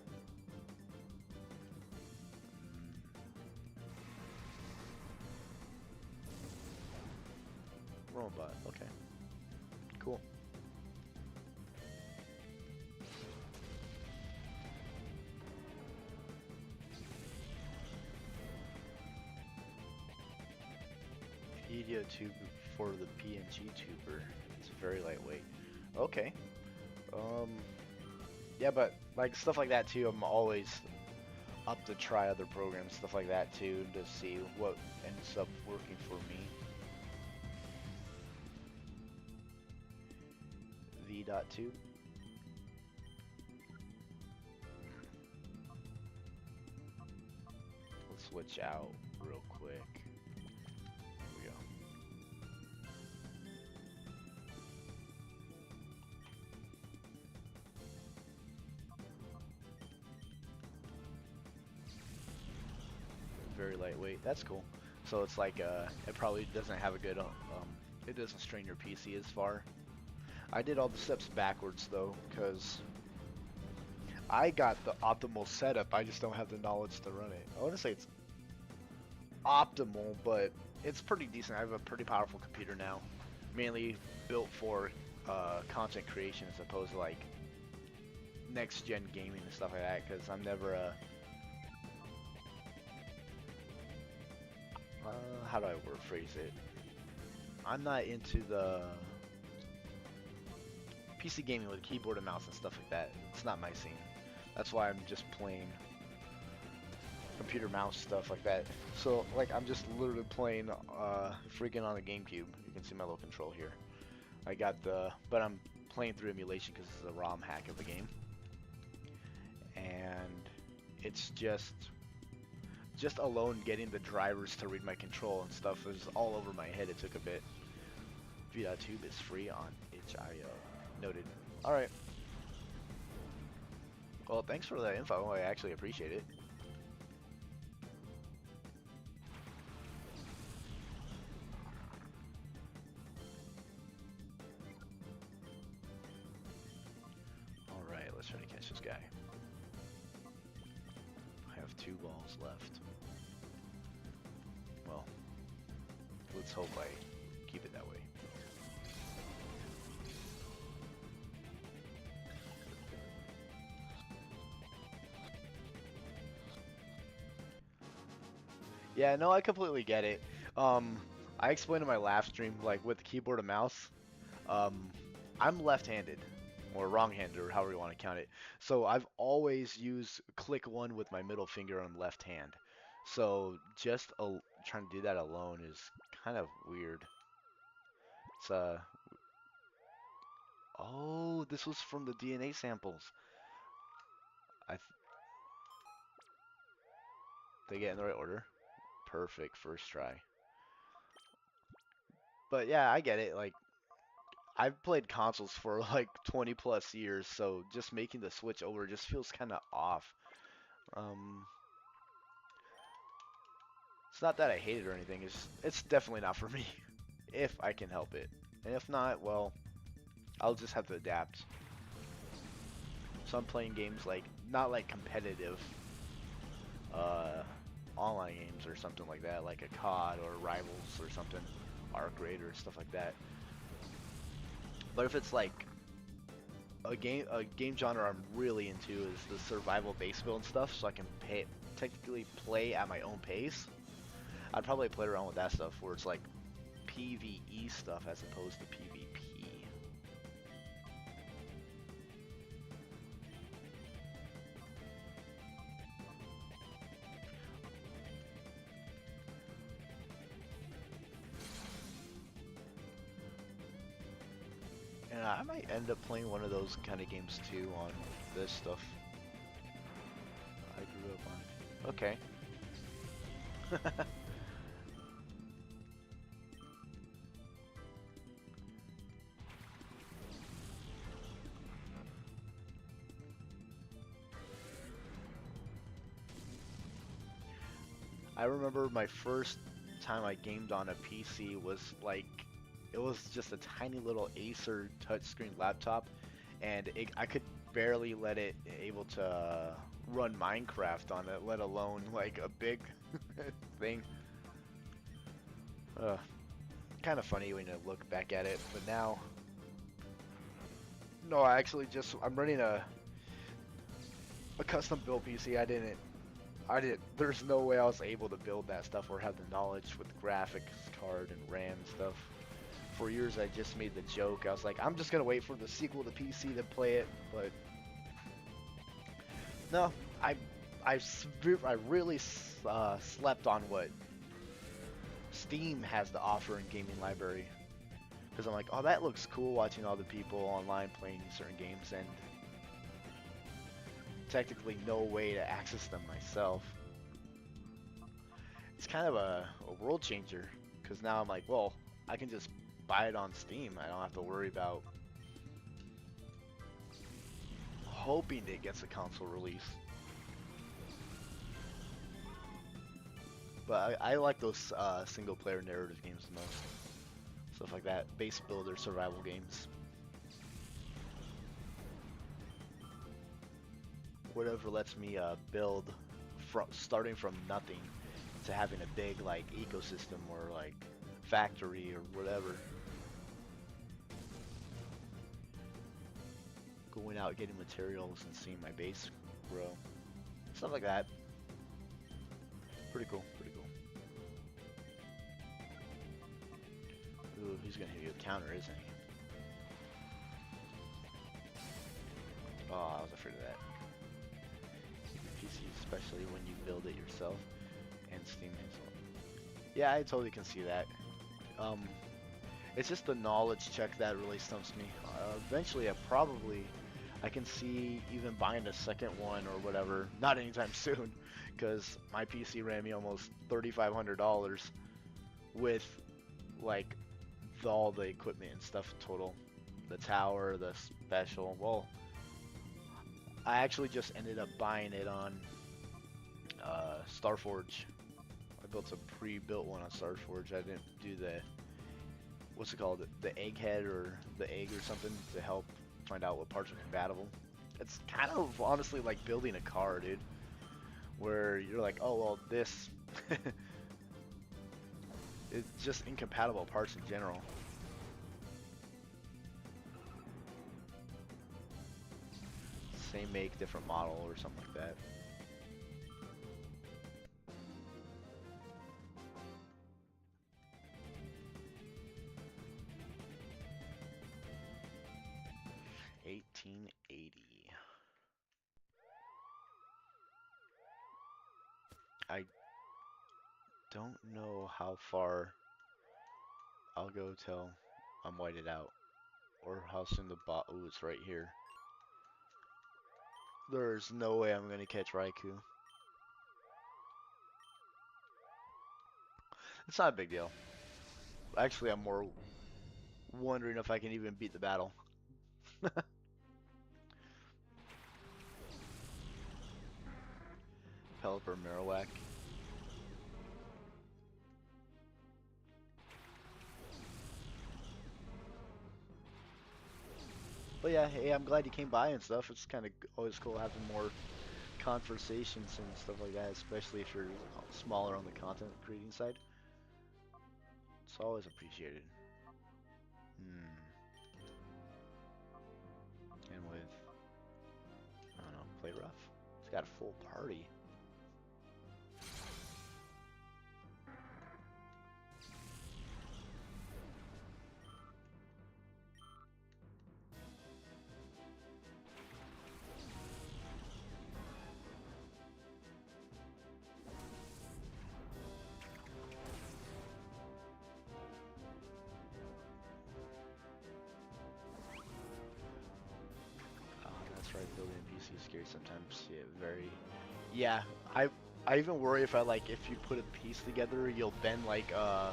Speaker 1: Robot, okay. Cool. Media tube for the PNG tuber. It's very lightweight. Okay. Yeah, but like stuff like that too, I'm always up to try other programs, stuff like that too, to see what ends up working for me. V.tube. Let's switch out real quick. Here we go. Very lightweight. That's cool. So it's like it probably doesn't have a good it doesn't strain your PC as far. I did all the steps backwards though, because I got the optimal setup. I just don't have the knowledge to run it. I want to say it's optimal, but it's pretty decent. I have a pretty powerful computer now, mainly built for content creation as opposed to like next gen gaming and stuff like that. Because I'm never a how do I word phrase it? I'm not into the PC gaming with keyboard and mouse and stuff like that. It's not my scene. That's why I'm just playing computer mouse stuff like that. So like I'm just literally playing freaking on a GameCube. You can see my little control here. I got but I'm playing through emulation because it's a ROM hack of the game. And it's just alone getting the drivers to read my control and stuff was all over my head. It took a bit. V.tube is free on itch.io. Noted. Alright. Well, thanks for that info. I actually appreciate it. Alright, let's try to catch this guy. I have 2 balls left. Well, let's hope I keep it that way. Yeah, no, I completely get it. I explained in my last stream, like with the keyboard and mouse, I'm left-handed, or wrong-handed, or however you want to count it. So I've always used click 1 with my middle finger on left hand. So just trying to do that alone is kind of weird. It's oh, this was from the DNA samples. I th they get in the right order. Perfect, first try. But yeah, I get it. Like I've played consoles for like 20 plus years, so just making the switch over just feels kind of off. Um, it's not that I hate it or anything. It's definitely not for me, if I can help it. And if not, well, I'll just have to adapt. So I'm playing games like, not like competitive uh, online games or something like that, like a COD or Rivals or something, Arc Raid or stuff like that. But if it's like a game genre I'm really into is the survival base build stuff, so I can technically play at my own pace. I'd probably play around with that stuff where it's like PvE stuff as opposed to PvP. And I might end up playing one of those kind of games too on this stuff I grew up on. Okay. I remember my first time I gamed on a PC was like, it was just a tiny little Acer touchscreen laptop, and I could barely let it able to run Minecraft on it, let alone like a big thing. Uh, Kind of funny when you look back at it, but now, no, I actually I'm running a custom built PC. There's no way I was able to build that stuff or have the knowledge with the graphics card and RAM and stuff. For years, I just made the joke. I was like, I'm just gonna wait for the sequel to PC to play it, but no, I really slept on what Steam has to offer in gaming library. Because I'm like, oh, that looks cool watching all the people online playing certain games, and technically no way to access them myself. It's kind of a world changer, because now I'm like, well, I can just buy it on Steam. I don't have to worry about hoping it gets a console release. But I like those single player narrative games the most. Stuff like that, base builder survival games. Whatever lets me build starting from nothing to having a big like ecosystem or like factory or whatever. Going out getting materials and seeing my base grow. Stuff like that. Pretty cool, pretty cool. Ooh, he's gonna hit you with counter, isn't he? Oh, I was afraid of that. PC, especially when you build it yourself and Steam install. Yeah, I totally can see that. It's just the knowledge check that really stumps me. Eventually, I can see even buying a second one or whatever. Not anytime soon, because my PC ran me almost $3,500 with like all the equipment and stuff total. The tower, the special. Well, I actually just ended up buying it on Starforge. I built a pre-built one on Starforge. I didn't do the, what's it called, the egghead or the egg or something to help find out what parts are compatible. It's kind of honestly like building a car, dude, where you're like, oh well, this it's just incompatible parts in general. Same make, different model or something like that. $18.80. I don't know how far I'll go till I'm whited out, or how soon the bot. Ooh, it's right here. There's no way I'm gonna catch Raikou. It's not a big deal. Actually, I'm more wondering if I can even beat the battle. Pelipper Marowak. But yeah, hey, I'm glad you came by and stuff. It's kind of always cool having more conversations and stuff like that, especially if you're smaller on the content creating side. It's always appreciated. Hmm. And with, I don't know, play rough. It's got a full party. That's right, building a PC is scary sometimes. Yeah, very. Yeah, I I even worry if if you put a piece together, you'll bend like a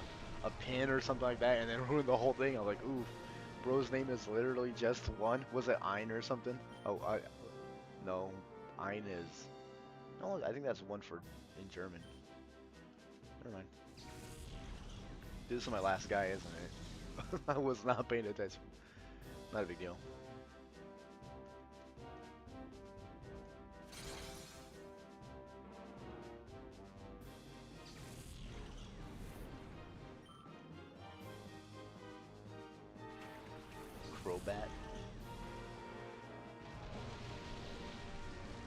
Speaker 1: pin or something like that, and then ruin the whole thing. I'm like, oof, bro's name is literally just one. Was it Ein or something? Oh, I no, Ein is no. I think that's one for in German. Never mind. This is my last guy, isn't it? I was not paying attention. Not a big deal. Crobat.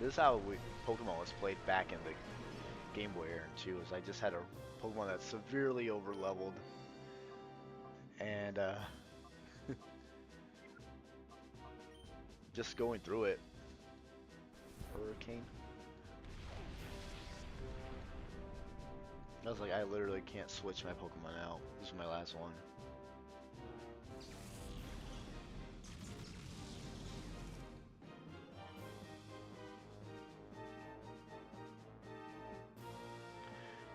Speaker 1: This is how Pokemon was played back in the Game Boy era too. Is I just had a Pokemon that's severely over leveled, and just going through it. Hurricane. I was like, I literally can't switch my Pokemon out. This is my last one.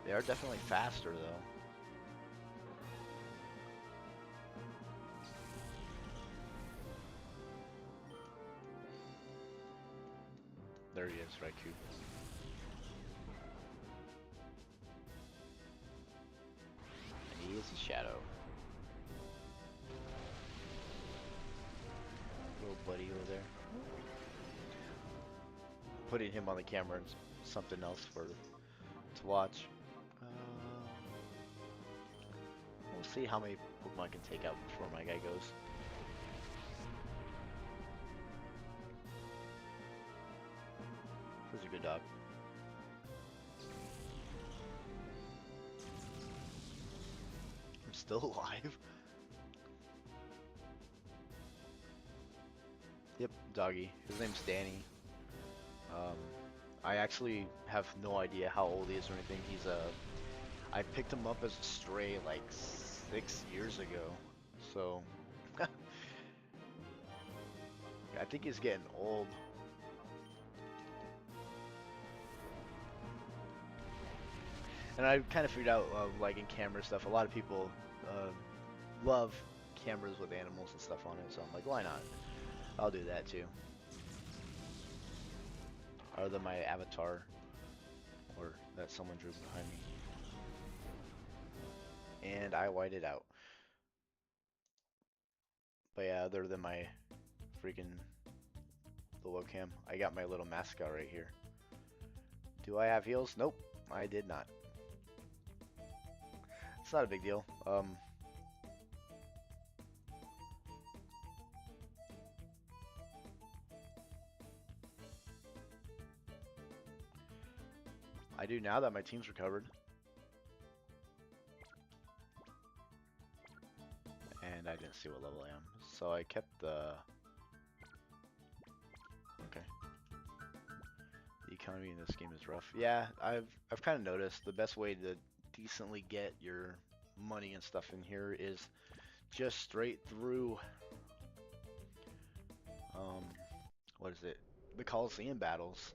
Speaker 1: They are definitely faster though. There he is, Raikou. And he is a shadow. Little buddy over there. Putting him on the camera is something else to watch. We'll see how many Pokemon I can take out before my guy goes. This is a good dog. I'm still alive. Yep, doggy. His name's Danny. I actually have no idea how old he is or anything. I picked him up as a stray like 6 years ago. So, I think he's getting old. And I kind of figured out, like in camera stuff, a lot of people love cameras with animals and stuff on it. So I'm like, why not? I'll do that too. Other than my avatar, or that someone drew behind me. And I whited out. But yeah, other than my freaking little webcam, I got my little mascot right here. Do I have heels? Nope, I did not. It's not a big deal. I do now that my team's recovered. And I didn't see what level I am. So I kept the... Okay. The economy in this game is rough. Yeah, I've kind of noticed the best way to decently get your money and stuff in here is just straight through what is it? The Colosseum battles.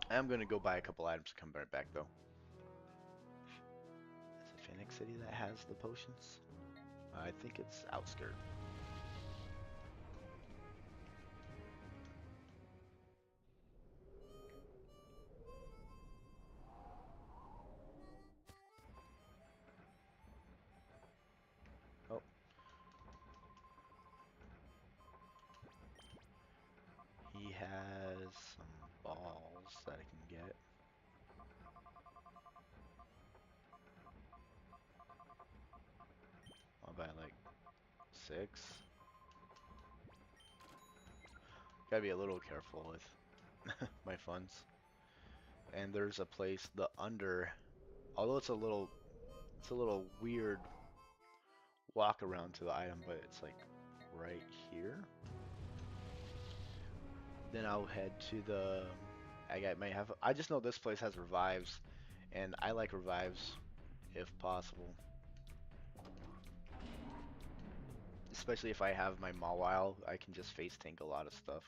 Speaker 1: I'm gonna go buy a couple items and come right back though. Is it Phoenix City that has the potions? I think it's outskirt. Oh. by like 6. Gotta be a little careful with my funds. And there's a place, the under, although it's a little weird walk around to the item, but it's like right here. Then I'll head to the, I just know this place has revives, and I like revives if possible. Especially if I have my Mawile, I can just face tank a lot of stuff.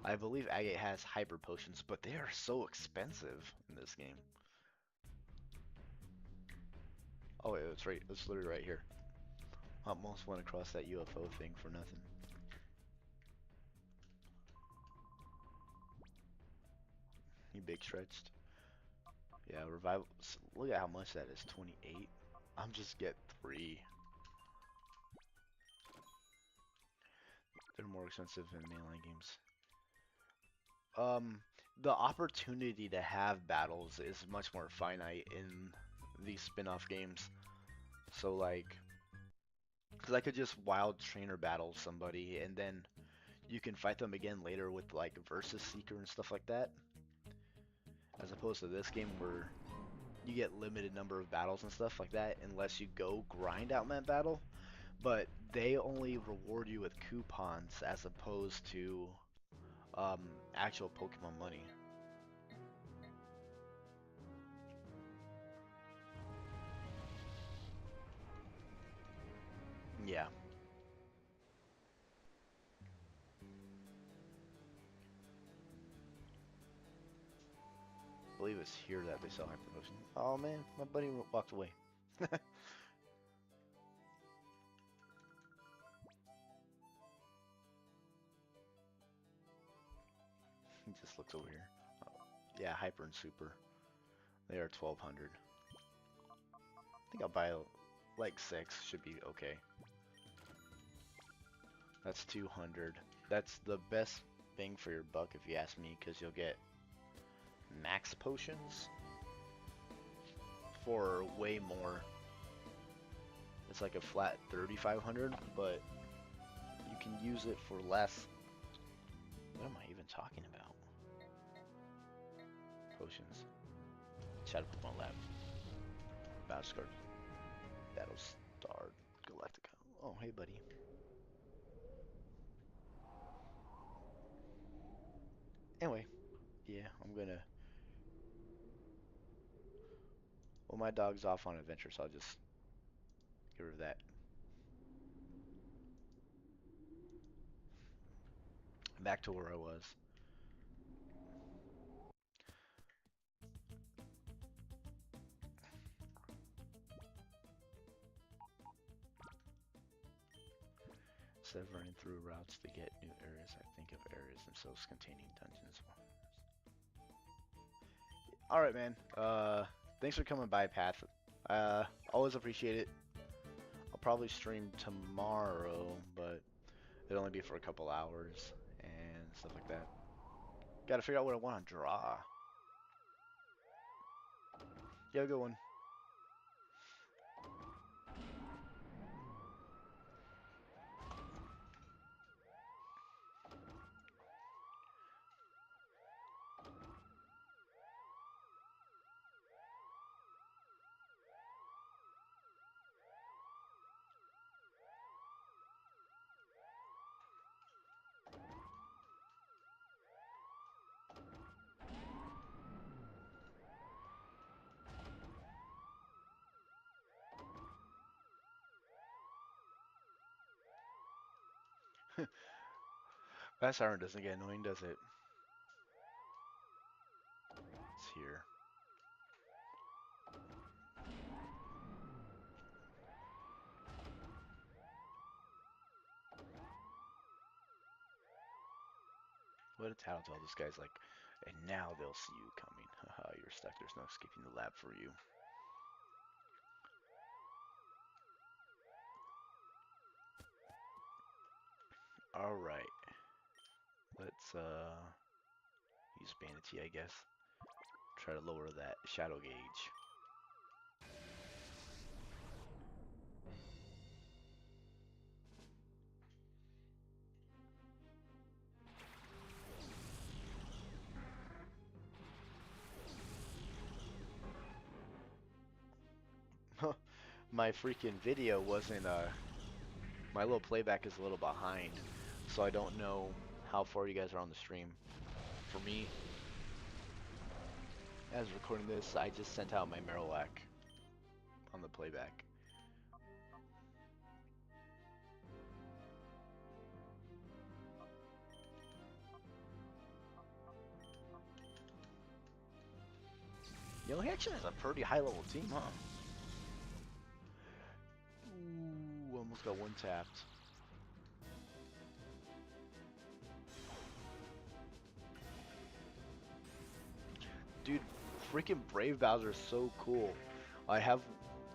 Speaker 1: I believe Agate has hyper potions, but they are so expensive in this game. Oh, it's right. It's literally right here. Almost went across that UFO thing for nothing. You big stretched. Yeah, revival. Look at how much that is. 28. I'm just get 3. They're more expensive than mainline games. Um, the opportunity to have battles is much more finite in these spin-off games. So like, because I could just wild trainer battle somebody and then you can fight them again later with like versus seeker and stuff like that. As opposed to this game where you get limited number of battles and stuff like that unless you go grind out that battle. But they only reward you with coupons as opposed to um, actual Pokemon money. Yeah, I believe it's here that they sell Hyper Potion. Oh man, my buddy walked away. He just looks over here. Oh, yeah, Hyper and Super. They are 1200. I think I'll buy like 6. Should be okay. That's 200. That's the best bang for your buck if you ask me, because you'll get max potions for way more. It's like a flat 3500, but you can use it for less. What am I even talking about? Potions. Shadow Pokemon Lab. Battlescar. Battlestar Galactica. Oh, hey, buddy. Anyway, yeah, I'm gonna. Well, my dog's off on adventure, so I'll just get rid of that. Back to where I was. Instead of running through routes to get new areas, I think of areas themselves containing dungeons. Alright, man. Thanks for coming by, Path. Always appreciate it. I'll probably stream tomorrow, but it'll only be for a couple hours and stuff like that. Gotta figure out what I want to draw. Yeah, good one. That siren doesn't get annoying, does it? It's here. What a tattletale. This guy's like, and now they'll see you coming. Haha, you're stuck. There's no escaping the lab for you. Alright. Let's use Vanity, I guess. Try to lower that shadow gauge. my freaking video wasn't my little playback is a little behind, so I don't know how far you guys are on the stream. For me, as recording this, I just sent out my Marowak on the playback. Yo, he actually has a pretty high level team, huh? Ooh, almost got one tapped. Dude, freaking Brave Bowser is so cool. I have,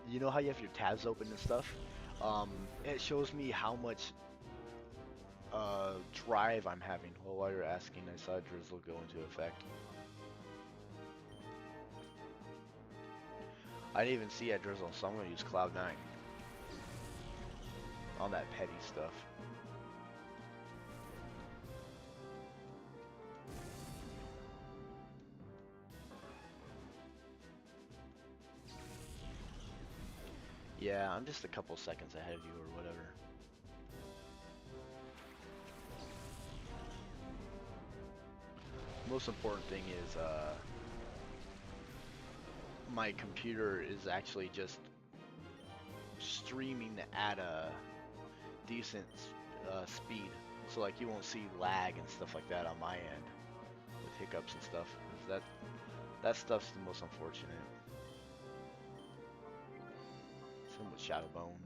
Speaker 1: you know how you have your tabs open and stuff? It shows me how much drive I'm having. Well, while you're asking, I saw Drizzle go into effect. I didn't even see a Drizzle, so I'm gonna use Cloud 9 on that petty stuff. Yeah, I'm just a couple seconds ahead of you or whatever. Most important thing is my computer is actually just streaming at a decent speed, so like you won't see lag and stuff like that on my end with hiccups and stuff. 'Cause that stuff's the most unfortunate. Same with Shadowbone.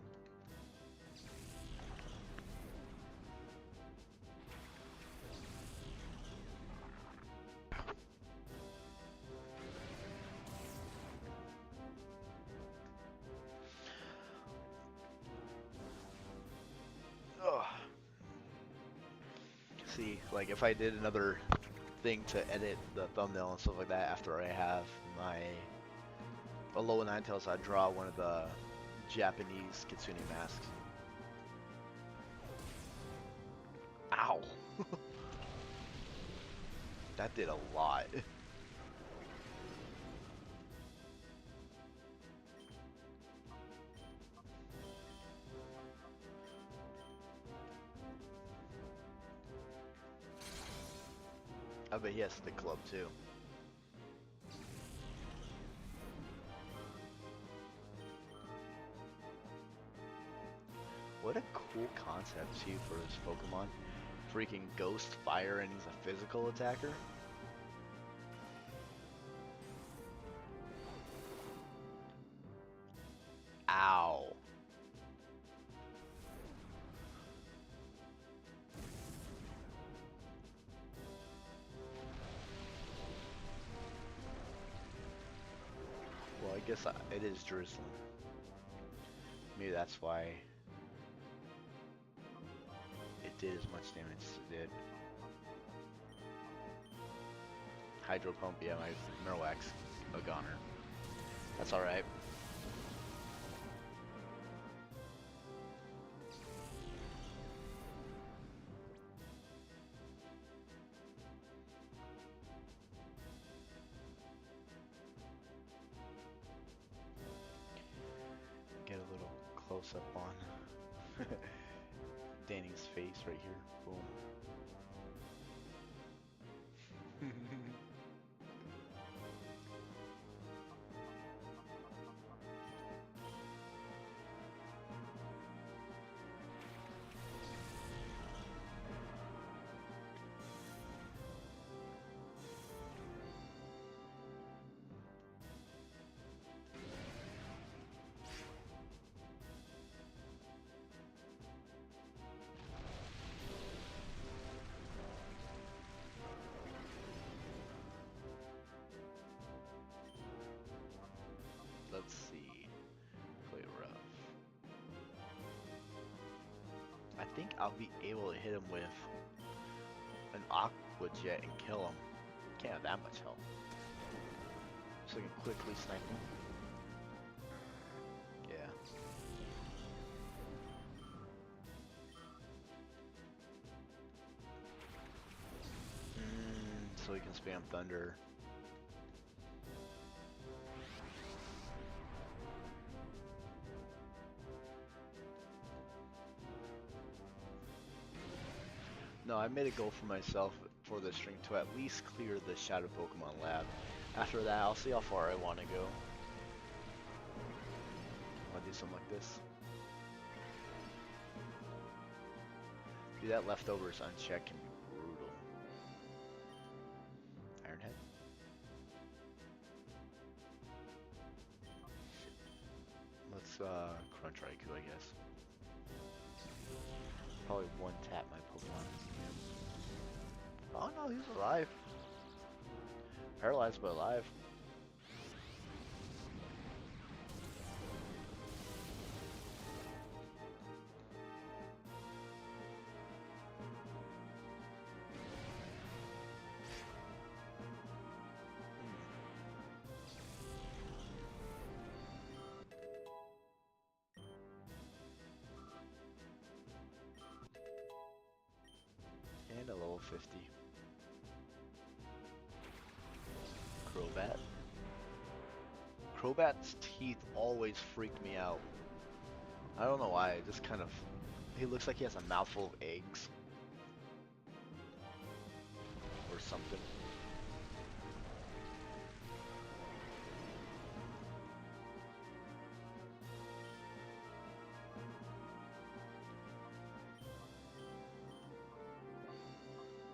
Speaker 1: Ugh. See, like if I did another thing to edit the thumbnail and stuff like that after I have my Alola Ninetales, I'd draw one of the Japanese Kitsune masks. Ow! That did a lot. I bet he has the club too. What a cool concept too for this Pokemon. Freaking Ghost Fire and he's a physical attacker. Ow. Well, I guess it is Drizzling. Maybe that's why it did as much damage as it did. Hydro Pump, yeah, my Marowak's a goner. That's alright. Get a little close up on Danny's face right here. Boom. Let's see. Play rough. I think I'll be able to hit him with an Aqua Jet and kill him. Can't have that much health. So I can quickly snipe him. Yeah. So he can spam Thunder. No, I made a goal for myself for the stream to at least clear the Shadow Pokemon Lab. After that, I'll see how far I want to go. I want to do something like this. Dude, that leftovers unchecked can be brutal. Ironhead? Let's crunch Raikou, I guess. Probably one tap my Pokemon. Oh no, he's alive. Paralyzed but alive. And a level 50. Crobat. Crobat's teeth always freak me out. I don't know why, it just kind of... He looks like he has a mouthful of eggs. Or something.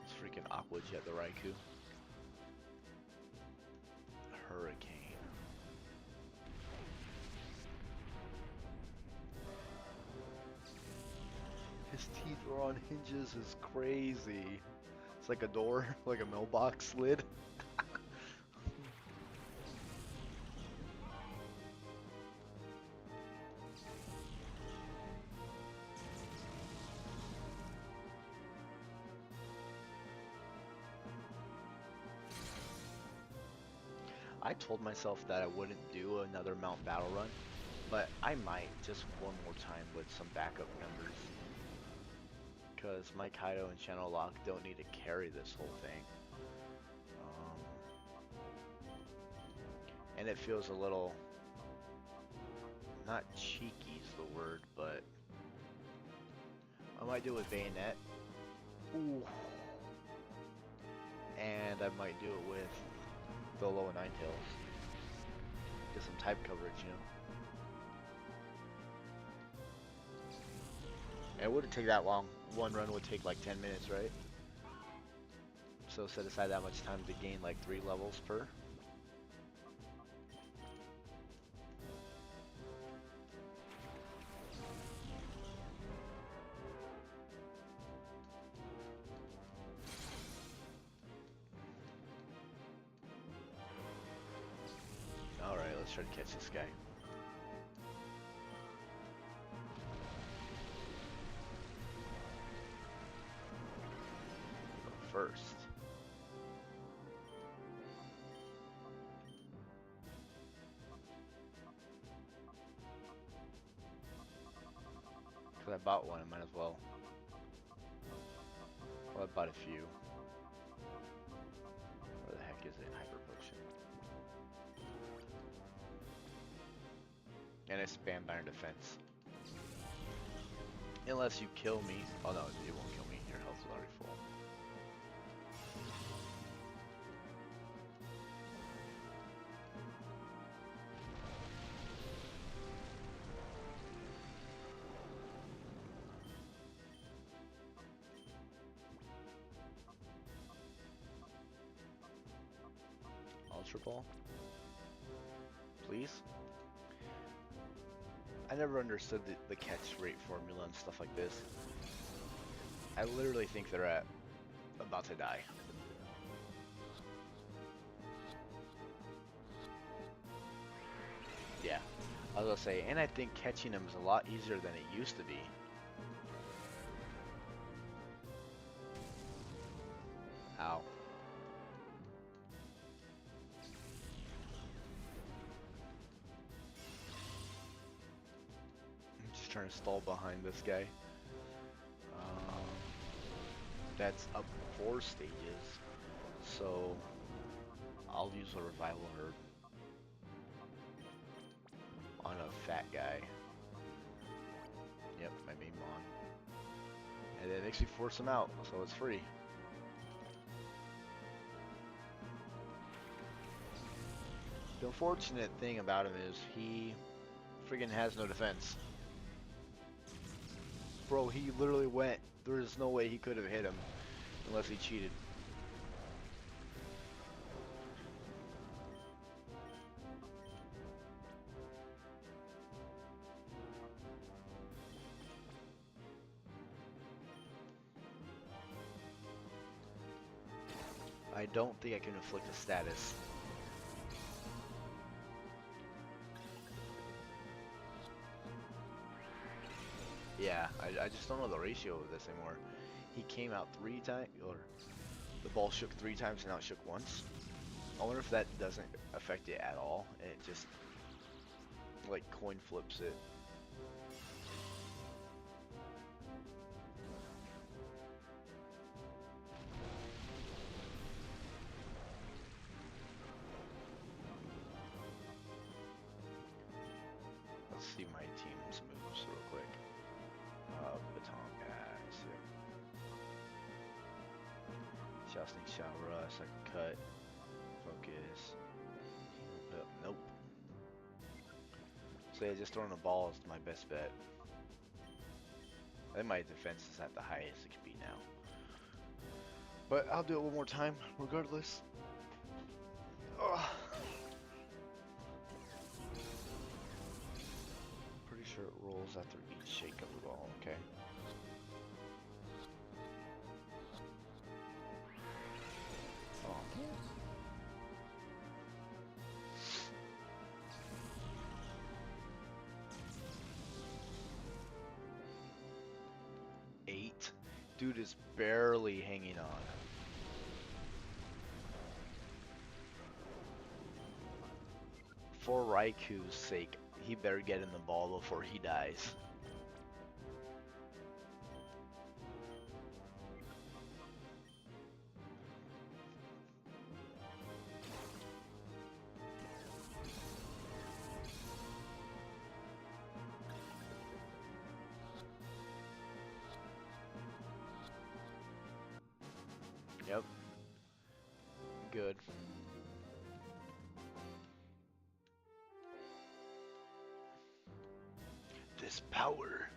Speaker 1: It's freaking Aqua Jet the Raikou. Hurricane. His teeth are on hinges is crazy. It's like a door, like a mailbox lid. I told myself that I wouldn't do another Mount Battle Run, but I might just one more time with some backup members. Because Mike Kaido and Channel Lock don't need to carry this whole thing. And it feels a little, not cheeky is the word, but I might do it with Bayonet. Ooh. And I might do it with the Loa Ninetales. Get some type coverage, you know. It wouldn't take that long. One run would take like 10 minutes, right? So set aside that much time to gain like 3 levels per. Alright, let's try to catch this guy. First. Because I bought one, I might as well. Well, I bought a few. Where the heck is it? Hyper Potion. And I spam Iron Defense. Unless you kill me. Oh no, it won't kill me. Your health is already full. Ultra Ball? Please? I never understood the catch rate formula and stuff like this. I literally think they're at about to die. Yeah, I was gonna say, and I think catching them is a lot easier than it used to be. Ow. I'm just trying to stall behind this guy. That's up 4 stages, so I'll use a revival herb on a fat guy. Yep, my main mon. And it makes me force him out, so it's free. The unfortunate thing about him is he friggin' has no defense. Bro, he literally went. There's no way he could have hit him unless he cheated. I don't think I can inflict a status. Yeah, I just don't know the ratio of this anymore. He came out 3 times, or the ball shook 3 times and now it shook once. I wonder if that doesn't affect it at all, and it just, like, coin flips it. Let's see my team's moves real quick. Baton pass, yeah. Shot sneak, shot rush, I can cut, focus. Nope. So yeah, just throwing the ball is my best bet. I think my defense is at the highest it can be now. But I'll do it one more time, regardless. Ugh. Pretty sure it rolls after each shake of the ball, okay? Oh. 8. Dude is barely hanging on. For Raiku's sake, he better get in the ball before he dies. Yep. Good. This power.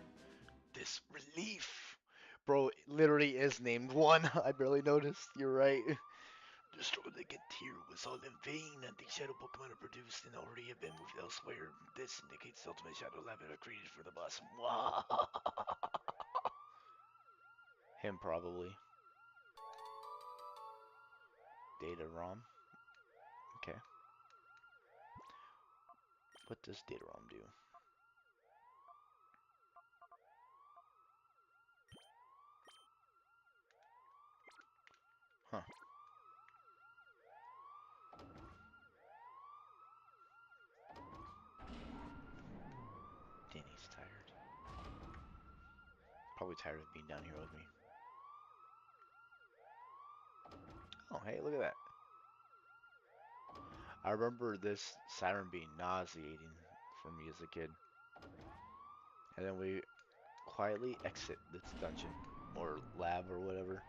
Speaker 1: This relief. Bro, it literally is named 1. I barely noticed. You're right. Destroy the Getir was all in vain, and the shadow Pokemon are produced and already have been moved elsewhere. This indicates the ultimate shadow lab are created for the boss. Him probably. Data ROM. Okay. What does data ROM do? Huh. Danny's tired. Probably tired of being down here with me. Oh, hey, look at that. I remember this siren being nauseating for me as a kid. And then we quietly exit this dungeon or lab or whatever.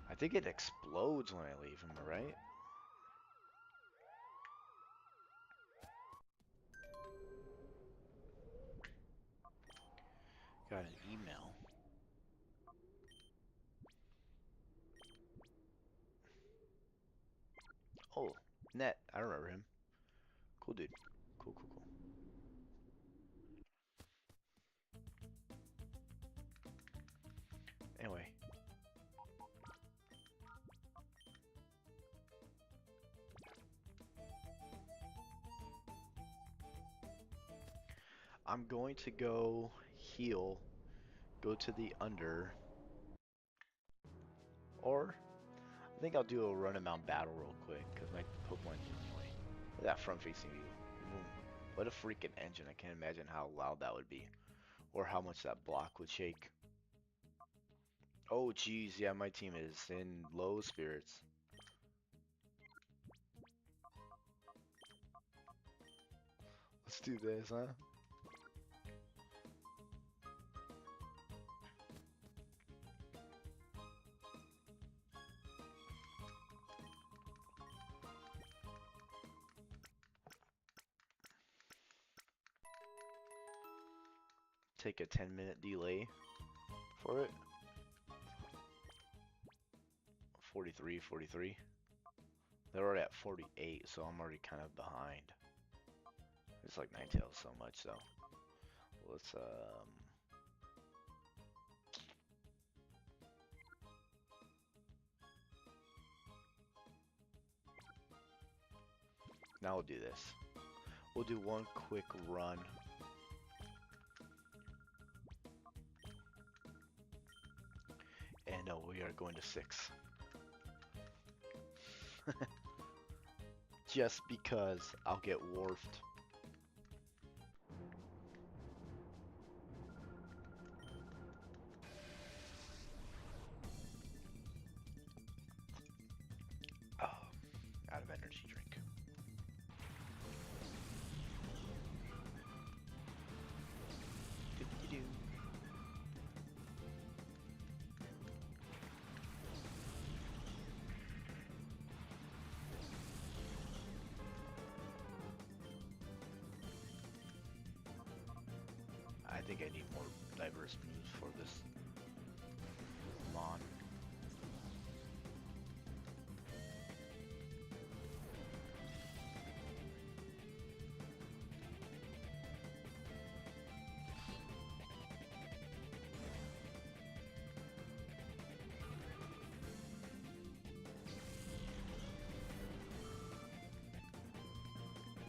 Speaker 1: I think it explodes when I leave, am I right? Got an email. Oh, Net. I remember him. Cool dude. Cool, cool, cool. Anyway. I'm going to go heal, go to the under, or I think I'll do a run amount battle real quick, because my Pokemon anyway. Look at that front facing view. Boom. What a freaking engine. I can't imagine how loud that would be. Or how much that block would shake. Oh geez, yeah, my team is in low spirits. Let's do this, huh? take a 10-minute delay for it. 43, 43. They're already at 48, so I'm already kind of behind. It's like Ninetales so much, though. Let's now we'll do this. We'll do one quick run. And we are going to 6. Just because I'll get wharfed. Oh, out of energy drink. Doo-doo-doo. I think I need more diverse moves for this Mon.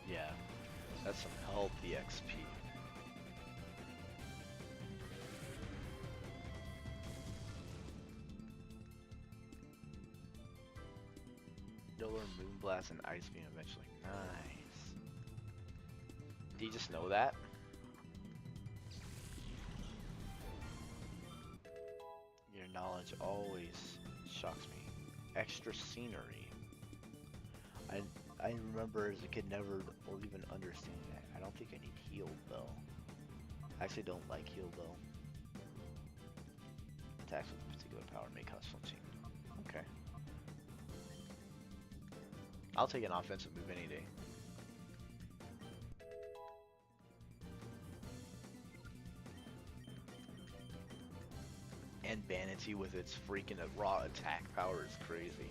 Speaker 1: Yeah, that's some healthy XP. You'll learn Moonblast and Ice Beam eventually. Nice. Do you just know that? Your knowledge always shocks me. Extra scenery. I remember as a kid never or even understanding that. I don't think I need heal though. I actually don't like heal though. Attacks with a particular power may cause flinching. Okay. I'll take an offensive move any day. And Banity with its freaking raw attack power is crazy.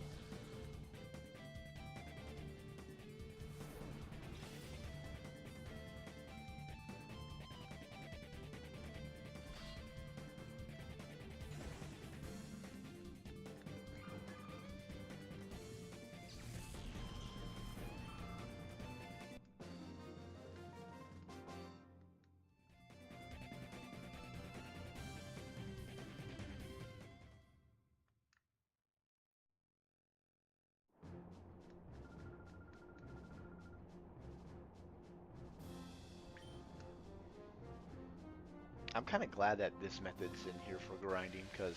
Speaker 1: I'm kind of glad that this method's in here for grinding, because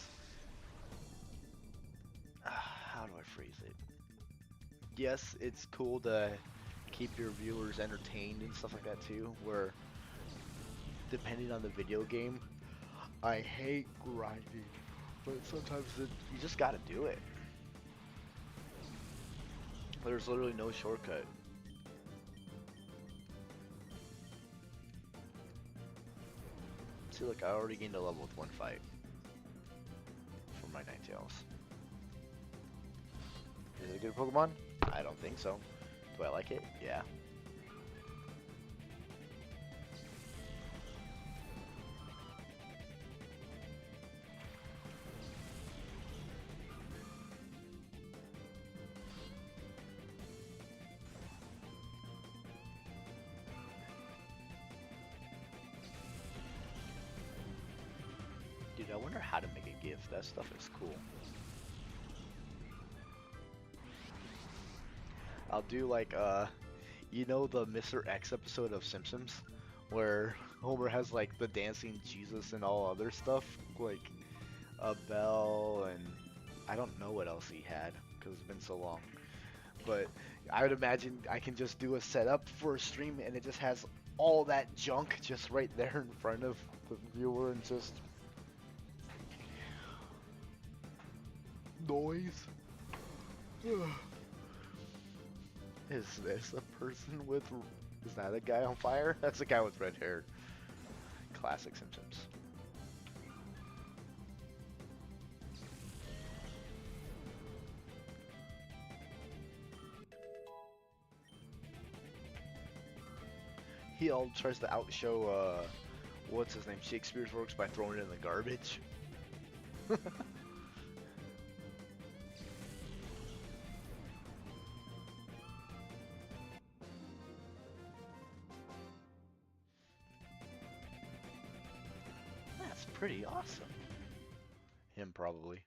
Speaker 1: how do I phrase it? Yes, it's cool to keep your viewers entertained and stuff like that too, where depending on the video game, I hate grinding, but sometimes you just gotta do it. There's literally no shortcut. See, look, I already gained a level with one fight for my Ninetales. Is it a good Pokemon? I don't think so. Do I like it? Yeah. Dude, I wonder how to make a GIF. That stuff is cool. I'll do like, you know the Mr. X episode of Simpsons? Where Homer has like the dancing Jesus and all other stuff? Like a bell and I don't know what else he had because it's been so long. But I would imagine I can just do a setup for a stream and it just has all that junk just right there in front of the viewer and just noise. Is this a person with... Is that a guy on fire? That's a guy with red hair. classic Simpsons. He all tries to outshow, what's his name, Shakespeare's works by throwing it in the garbage. That's pretty awesome. Him, probably.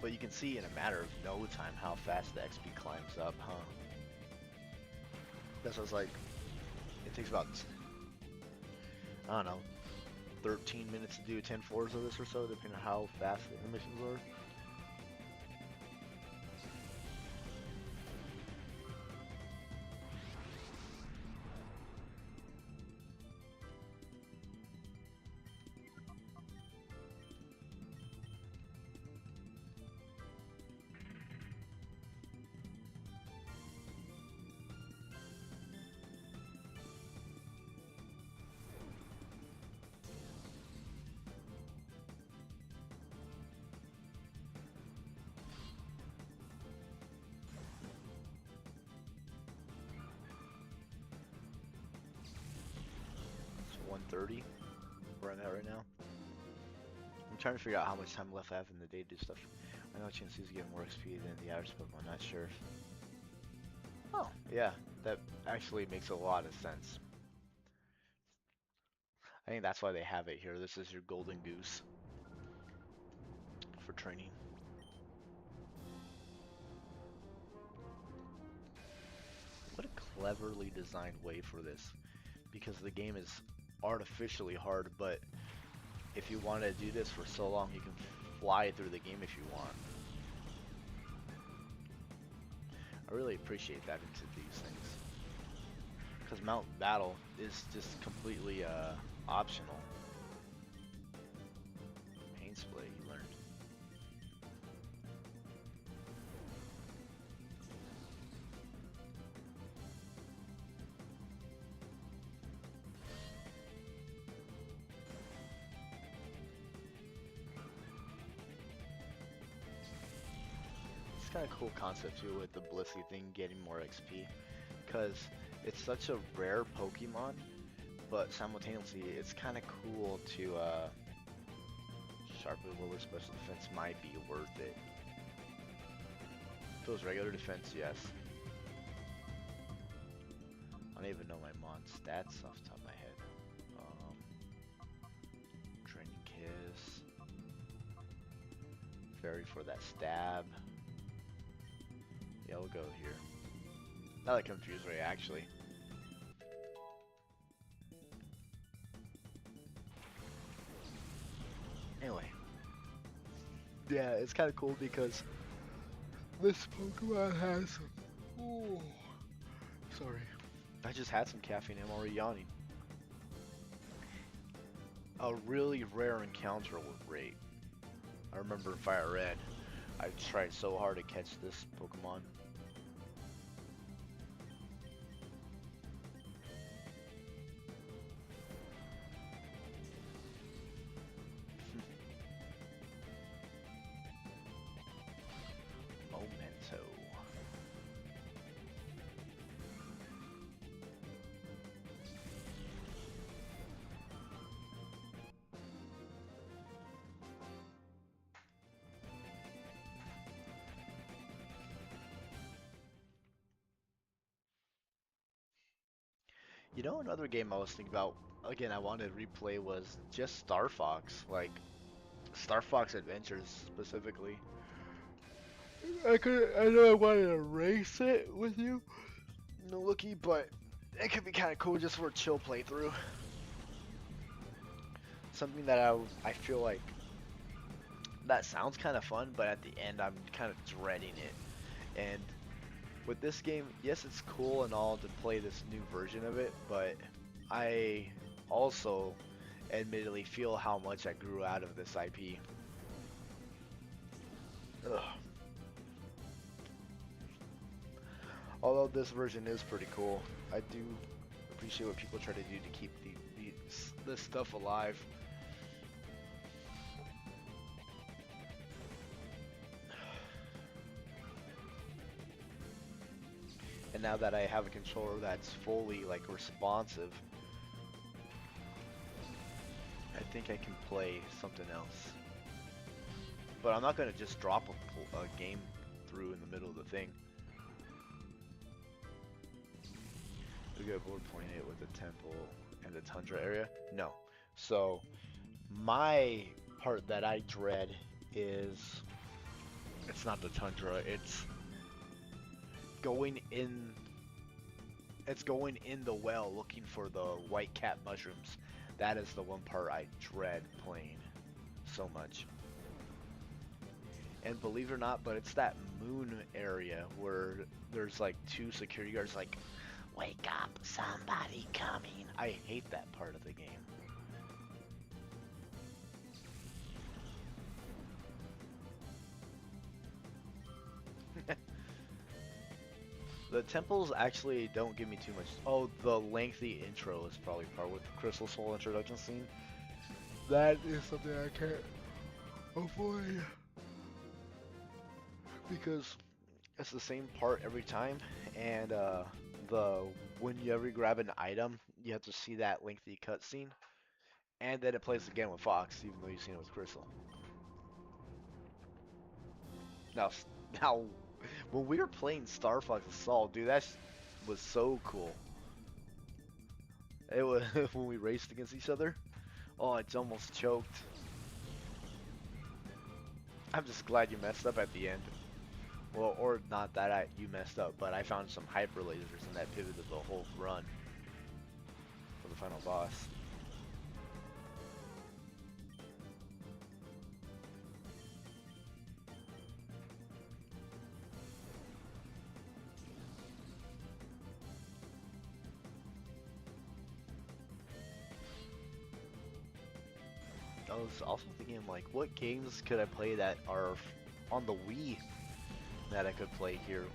Speaker 1: But you can see in a matter of no time how fast the XP climbs up, huh? That's what I was like. It takes about, I don't know, 13 minutes to do 10 floors of this or so, depending on how fast the missions are. It's 1:30. Where I'm at right now. I'm trying to figure out how much time left I have in the day to do stuff. I know Chansey's getting more XP than the average Pokemon, not sure. Oh, yeah, that actually makes a lot of sense. I think that's why they have it here. This is your golden goose for training. What a cleverly designed way for this, because the game is artificially hard, but if you want to do this for so long, you can fly through the game if you want. I really appreciate that into these things, because Mount Battle is just completely optional. Pain split, you learned. It's kind of cool concept too with the Blissey thing getting more XP, because it's such a rare Pokemon, but simultaneously it's kind of cool to sharply lower special defense might be worth it. If it was regular defense, yes. I don't even know my Mon stats off the top of my head. Training Kiss. Fairy for that stab. Yeah, we'll go here. Not like Confuse Ray, actually. Anyway. Yeah, it's kind of cool because this Pokemon has some... Ooh. Sorry. I just had some caffeine and I'm already yawning. A really rare encounter rate. I remember in Fire Red, I tried so hard to catch this Pokemon. Memento. You know, another game I was thinking about, again, I wanted to replay was just Star Fox, like Star Fox Adventures specifically. I know I wanted to race it with you, no looky, but it could be kind of cool just for a chill playthrough. Something that I feel like that sounds kind of fun, but at the end I'm kind of dreading it. And with this game, yes, it's cool and all to play this new version of it, but I also admittedly feel how much I grew out of this IP. Ugh. Although this version is pretty cool, I do appreciate what people try to do to keep this stuff alive. And now that I have a controller that's fully like responsive, I think I can play something else. But I'm not gonna just drop a game through in the middle of the thing. We get bored playing it with the temple and the tundra area? No. So my part that I dread is it's not the tundra, going in it's going in the well looking for the white cat mushrooms. That is the one part I dread playing so much. And believe it or not, but it's that moon area where there's like two security guards like, wake up, somebody coming. I hate that part of the game. The temples actually don't give me too much. Oh, the lengthy intro is probably part with the Crystal Soul introduction scene. That is something I can't avoid. Because it's the same part every time, and the when you ever grab an item, you have to see that lengthy cutscene, and then it plays again with Fox, even though you've seen it with Crystal. Now, now, when we were playing Star Fox Assault, dude, that was so cool. It was when we raced against each other. Oh, it's almost choked. I'm just glad you messed up at the end. Well, or not that you messed up, but I found some hyper lasers and that pivoted the whole run for the final boss. I was also thinking, like, what games could I play that are on the Wii that I could play here?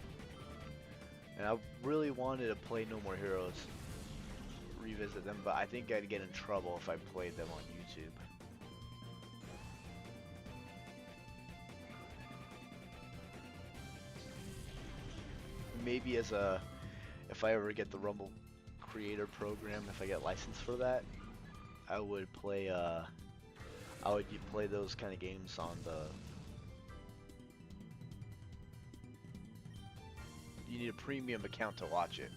Speaker 1: And I really wanted to play No More Heroes, revisit them, but I think I'd get in trouble if I played them on YouTube. Maybe if I ever get the Rumble Creator Program, if I get licensed for that, I would play those kind of games on the. You need a premium account to watch it.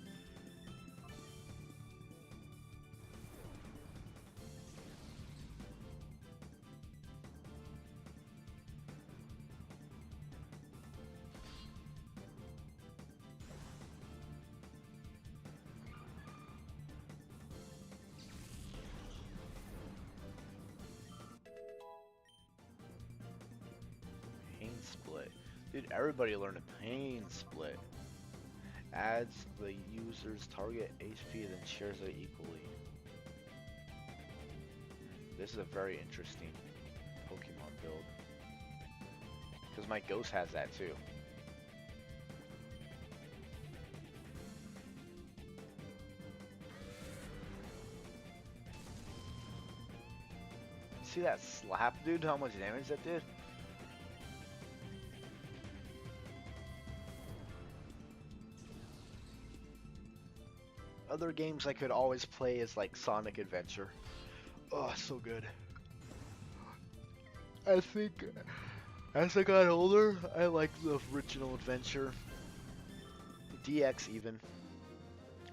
Speaker 1: Pain split. Dude, everybody learned a pain split. Adds the user's target HP then shares it equally. This is a very interesting Pokemon build. Because my Ghost has that too. See that slap, dude? How much damage that did? Other games I could always play is like Sonic Adventure. Oh, so good. I think as I got older, I liked the original Adventure. DX even.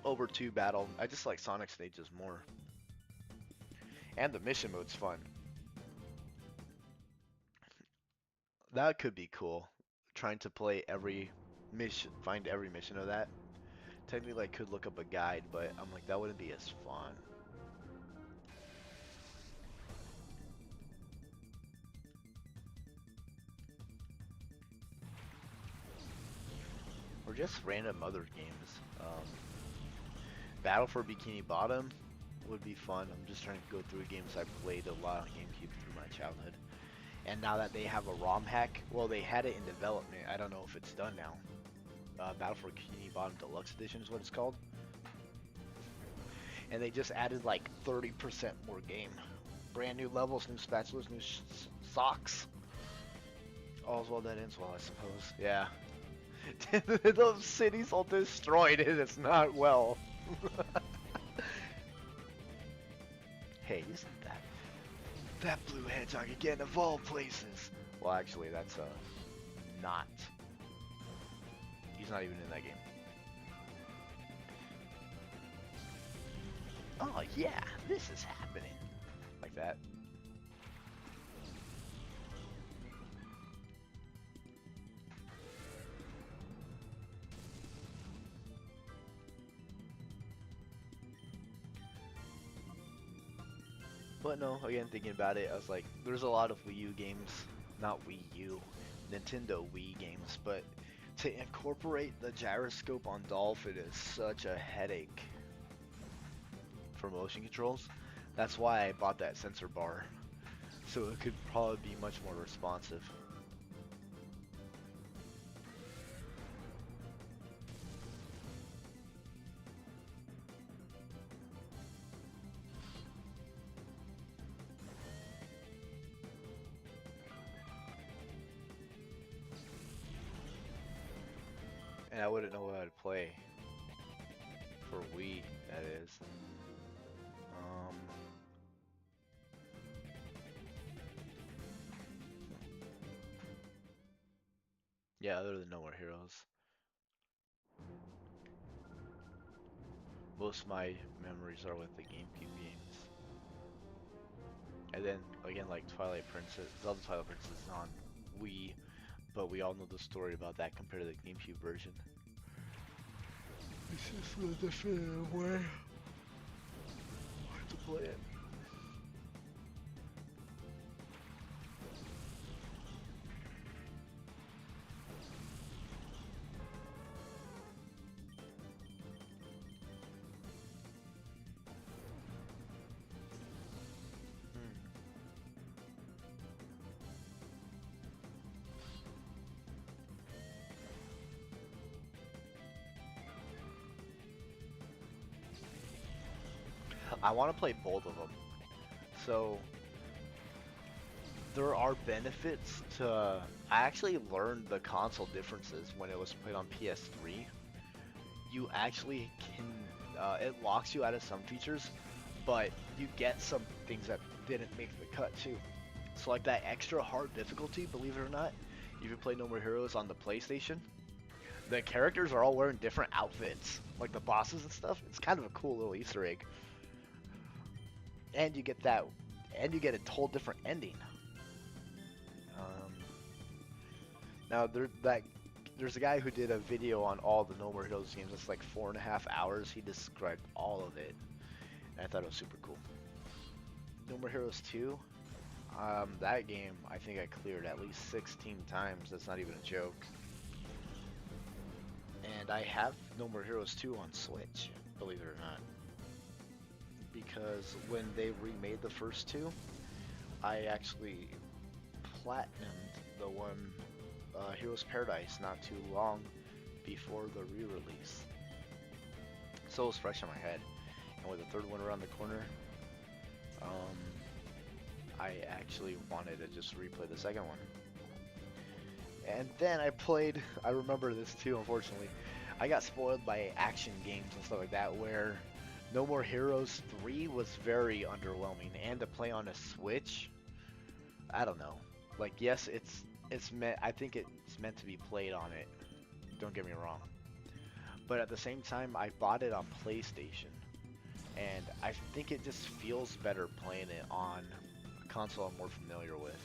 Speaker 1: over 2 battle. I just like Sonic stages more. And the mission mode's fun. That could be cool. Trying to play every mission, find every mission of that. Technically, I could look up a guide, but I'm like, that wouldn't be as fun. Or just random other games. Battle for Bikini Bottom would be fun. I'm just trying to go through games I played a lot on GameCube through my childhood. And now that they have a ROM hack, well, they had it in development. I don't know if it's done now. Battle for Bikini Bottom Deluxe Edition is what it's called. And they just added like 30% more game. Brand new levels, new spatulas, new socks. All's well that ends well, I suppose. Yeah. Those cities all destroyed and it's not well. Hey, isn't that blue hedgehog again of all places? Well, actually, that's not. He's not even in that game. Oh yeah, this is happening. Like that. But no, again, thinking about it, I was like, there's a lot of Wii U games, not Wii U, Nintendo Wii games, but to incorporate the gyroscope on Dolphin is such a headache for motion controls. That's why I bought that sensor bar, so it could probably be much more responsive. And I wouldn't know what I'd play for Wii, that is. Yeah, other than No More Heroes. Most of my memories are with the GameCube games. And then, again, like Twilight Princess, Zelda Twilight Princess is on Wii, but we all know the story about that compared to the GameCube version. It's just a different way to play it. I want to play both of them. So there are benefits to. I actually learned the console differences when it was played on PS3. You actually can. It locks you out of some features, but you get some things that didn't make the cut too. So like that extra hard difficulty, believe it or not, if you play No More Heroes on the PlayStation, the characters are all wearing different outfits, like the bosses and stuff. It's kind of a cool little Easter egg. And you get that, and you get a whole different ending. Now there's a guy who did a video on all the No More Heroes games. It's like 4.5 hours. He described all of it, and I thought it was super cool. No More Heroes 2, that game I think I cleared at least 16 times. That's not even a joke. And I have No More Heroes 2 on Switch, believe it or not. Because when they remade the first two, I actually platinumed the one Heroes Paradise not too long before the re-release. So it was fresh in my head. And with the third one around the corner, I actually wanted to just replay the second one. And then I remember this too, unfortunately. I got spoiled by action games and stuff like that where No More Heroes 3 was very underwhelming, and to play on a Switch, I don't know. Like, yes, it's meant. I think it's meant to be played on it. Don't get me wrong.
Speaker 2: but at the same time, I bought it on PlayStation, and I think it just feels better playing it on a console I'm more familiar with.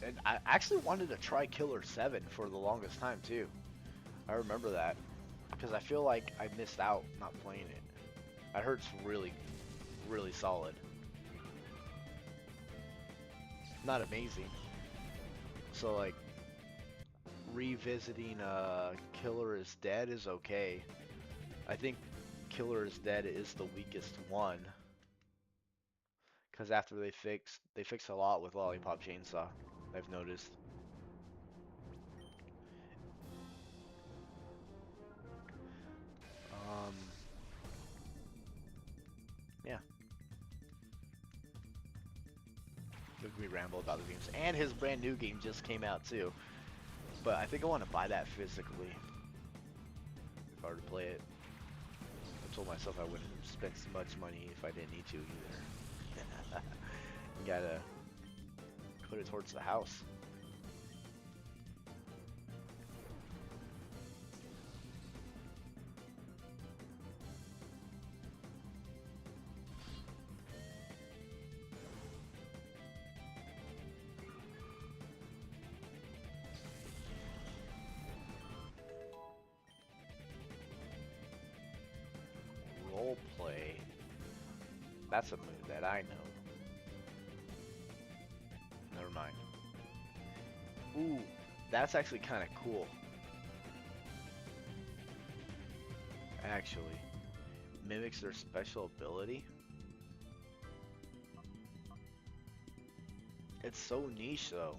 Speaker 2: And I actually wanted to try Killer 7 for the longest time too. I remember that because I feel like I missed out not playing it. I heard it's really, really solid. Not amazing. So like revisiting Killer is Dead is okay. I think Killer is Dead is the weakest one because after they fixed a lot with Lollipop Chainsaw. I've noticed. Um, yeah. We ramble about the games, and his brand new game just came out too. But I think I want to buy that physically if I were to play it. I told myself I wouldn't spend so much money if I didn't need to either. You gotta put it towards the house. Role play. That's a move that I know. Never mind. Ooh, that's actually kind of cool. Actually, mimics their special ability. It's so niche though.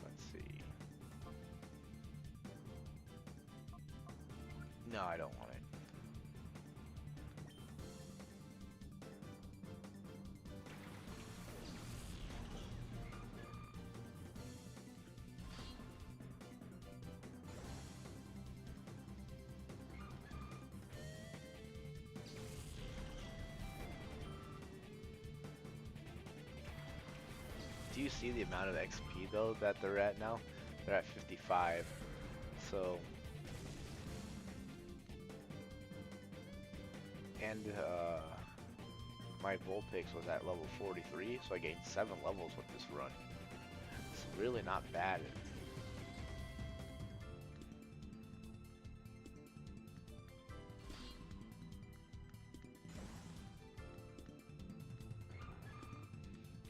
Speaker 2: Let's see. No, I don't want it. Do you see the amount of XP though that they're at now? They're at 55. So, and my Vulpix was at level 43, so I gained 7 levels with this run. It's really not bad.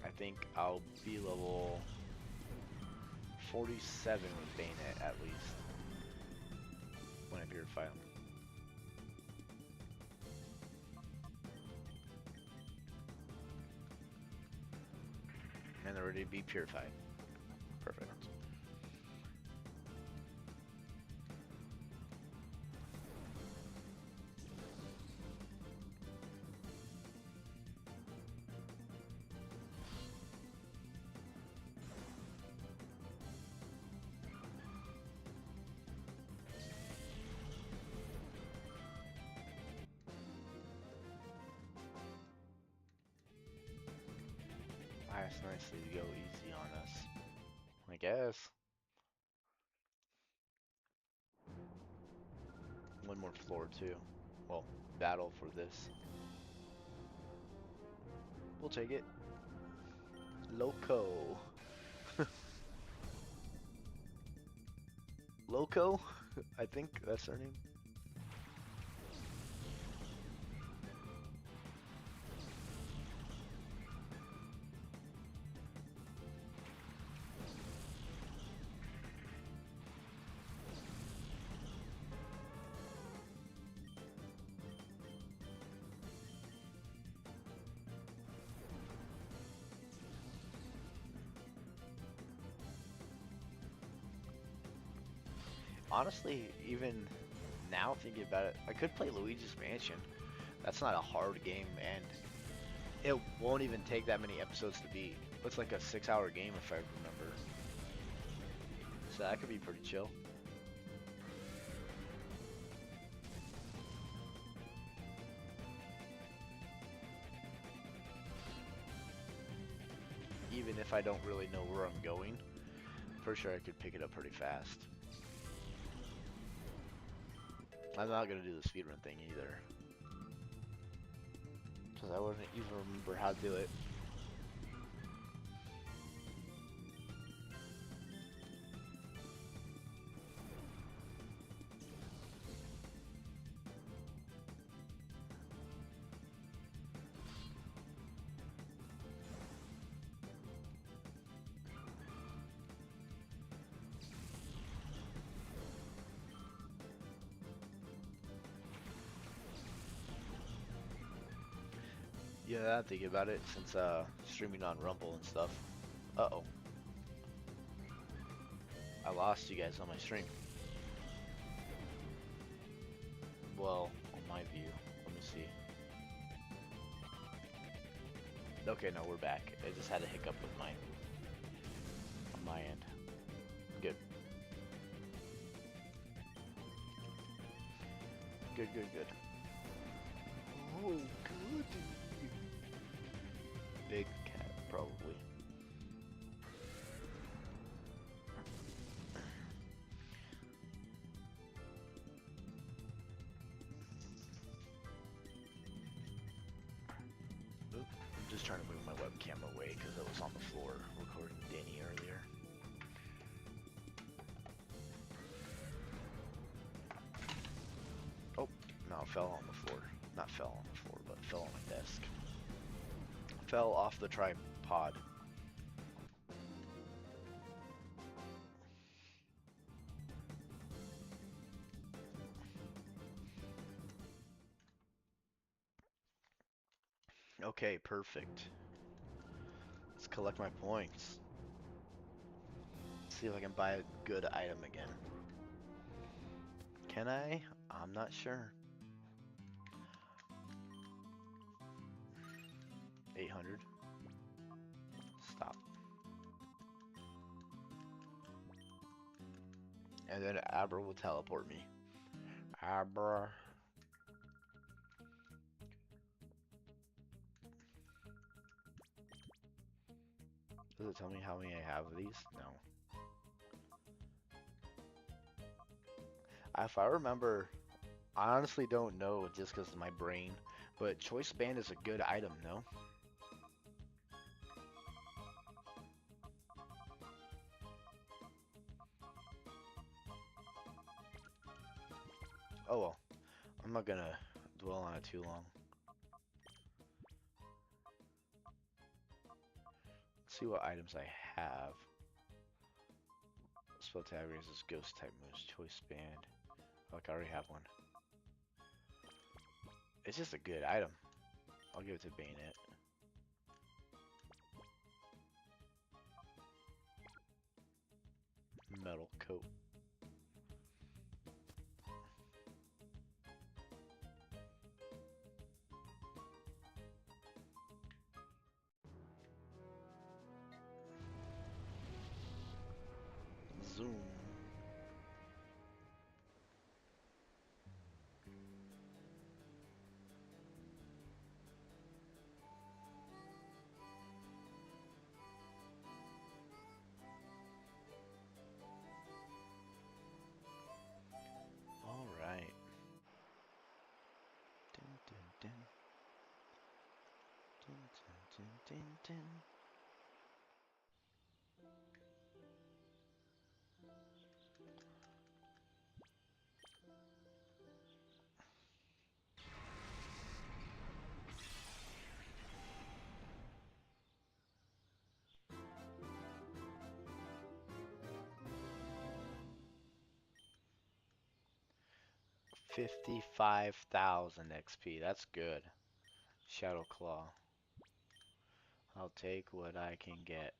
Speaker 2: I think I'll be level 47 with Bayonet at least when I purify them. And they're ready to be purified. Perfect. That's nicely to go easy on us, I guess. One more floor too. Well, battle for this. We'll take it. Loco. Loco? I think that's her name. honestly, even now thinking about it, I could play Luigi's Mansion. That's not a hard game, and it won't even take that many episodes to beat. It's like a 6-hour game if I remember. So that could be pretty chill. Even if I don't really know where I'm going, I'm pretty sure I could pick it up pretty fast. I'm not gonna do the speedrun thing either, because I wouldn't even remember how to do it. Yeah, I'm thinking about it since streaming on Rumble and stuff. Uh-oh. I lost you guys on my stream. Well, on my view. Let me see. Okay, no, we're back. I just had a hiccup with mine. On my end. Good. Good, good, good. Oh, good. Big cat, probably. Oop. I'm just trying to move my webcam away because it was on the floor recording Danny earlier. Oh, no, it fell on the floor. Not fell on the floor, but fell on my desk. Fell off the tripod. Okay, perfect. Let's collect my points. See if I can buy a good item again. Can I? I'm not sure. 800. Stop. And then Abra will teleport me. Abra. Does it tell me how many I have of these? No. If I remember, I honestly don't know just because of my brain, but Choice Band is a good item, no? Oh well, I'm not gonna dwell on it too long. Let's see what items I have. Spell tag raises ghost type moves, Choice Band. Like I already have one. It's just a good item. I'll give it to Bayonet. Metal coat. Zoom. All right. Dun, dun, dun. Dun, dun, dun, dun, dun. 55,000 XP. That's good. Shadow Claw. I'll take what I can get.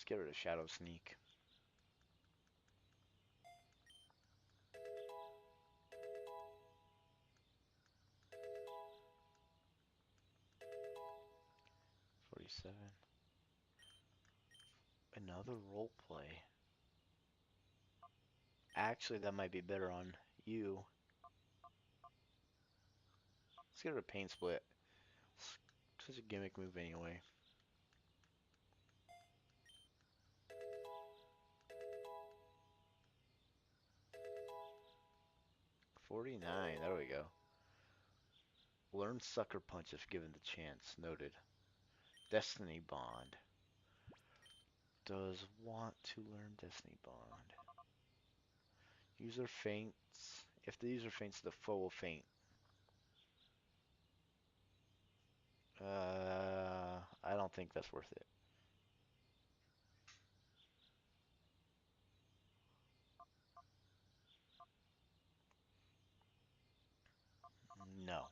Speaker 2: Let's get rid of Shadow Sneak. $47. Another role play. Actually, that might be better on you. Let's get rid of Pain Split. Such a gimmick move anyway. 49. There we go. Learn Sucker Punch if given the chance. Noted. Destiny Bond. Does want to learn Destiny Bond. User faints. If the user faints, the foe will faint. I don't think that's worth it. No.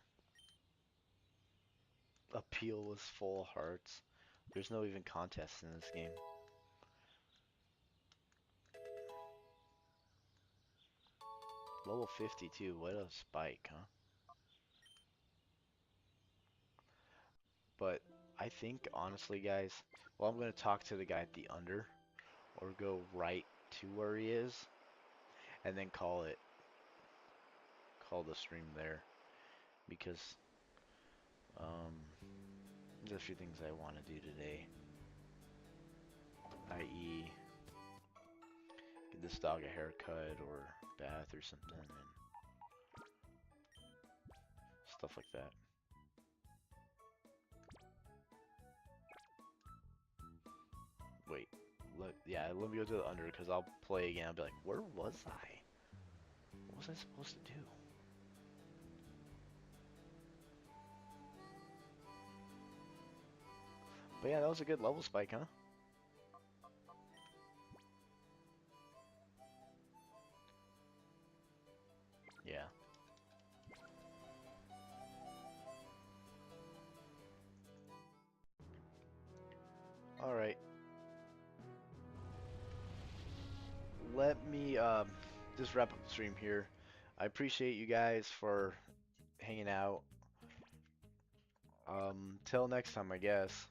Speaker 2: Appeal was full hearts. There's no even contest in this game. Level 52. What a spike, huh? But I think, honestly, guys, well, I'm going to talk to the guy at the under, or go right to where he is, and then call the stream there, because there's a few things I want to do today, i.e., give this dog a haircut or bath or something, and stuff like that. Wait, let me go to the under, because I'll play again. I'll be like, where was I? What was I supposed to do? But yeah, that was a good level spike, huh? Yeah. Alright. Let me just wrap up the stream here. I appreciate you guys for hanging out. Till next time, I guess.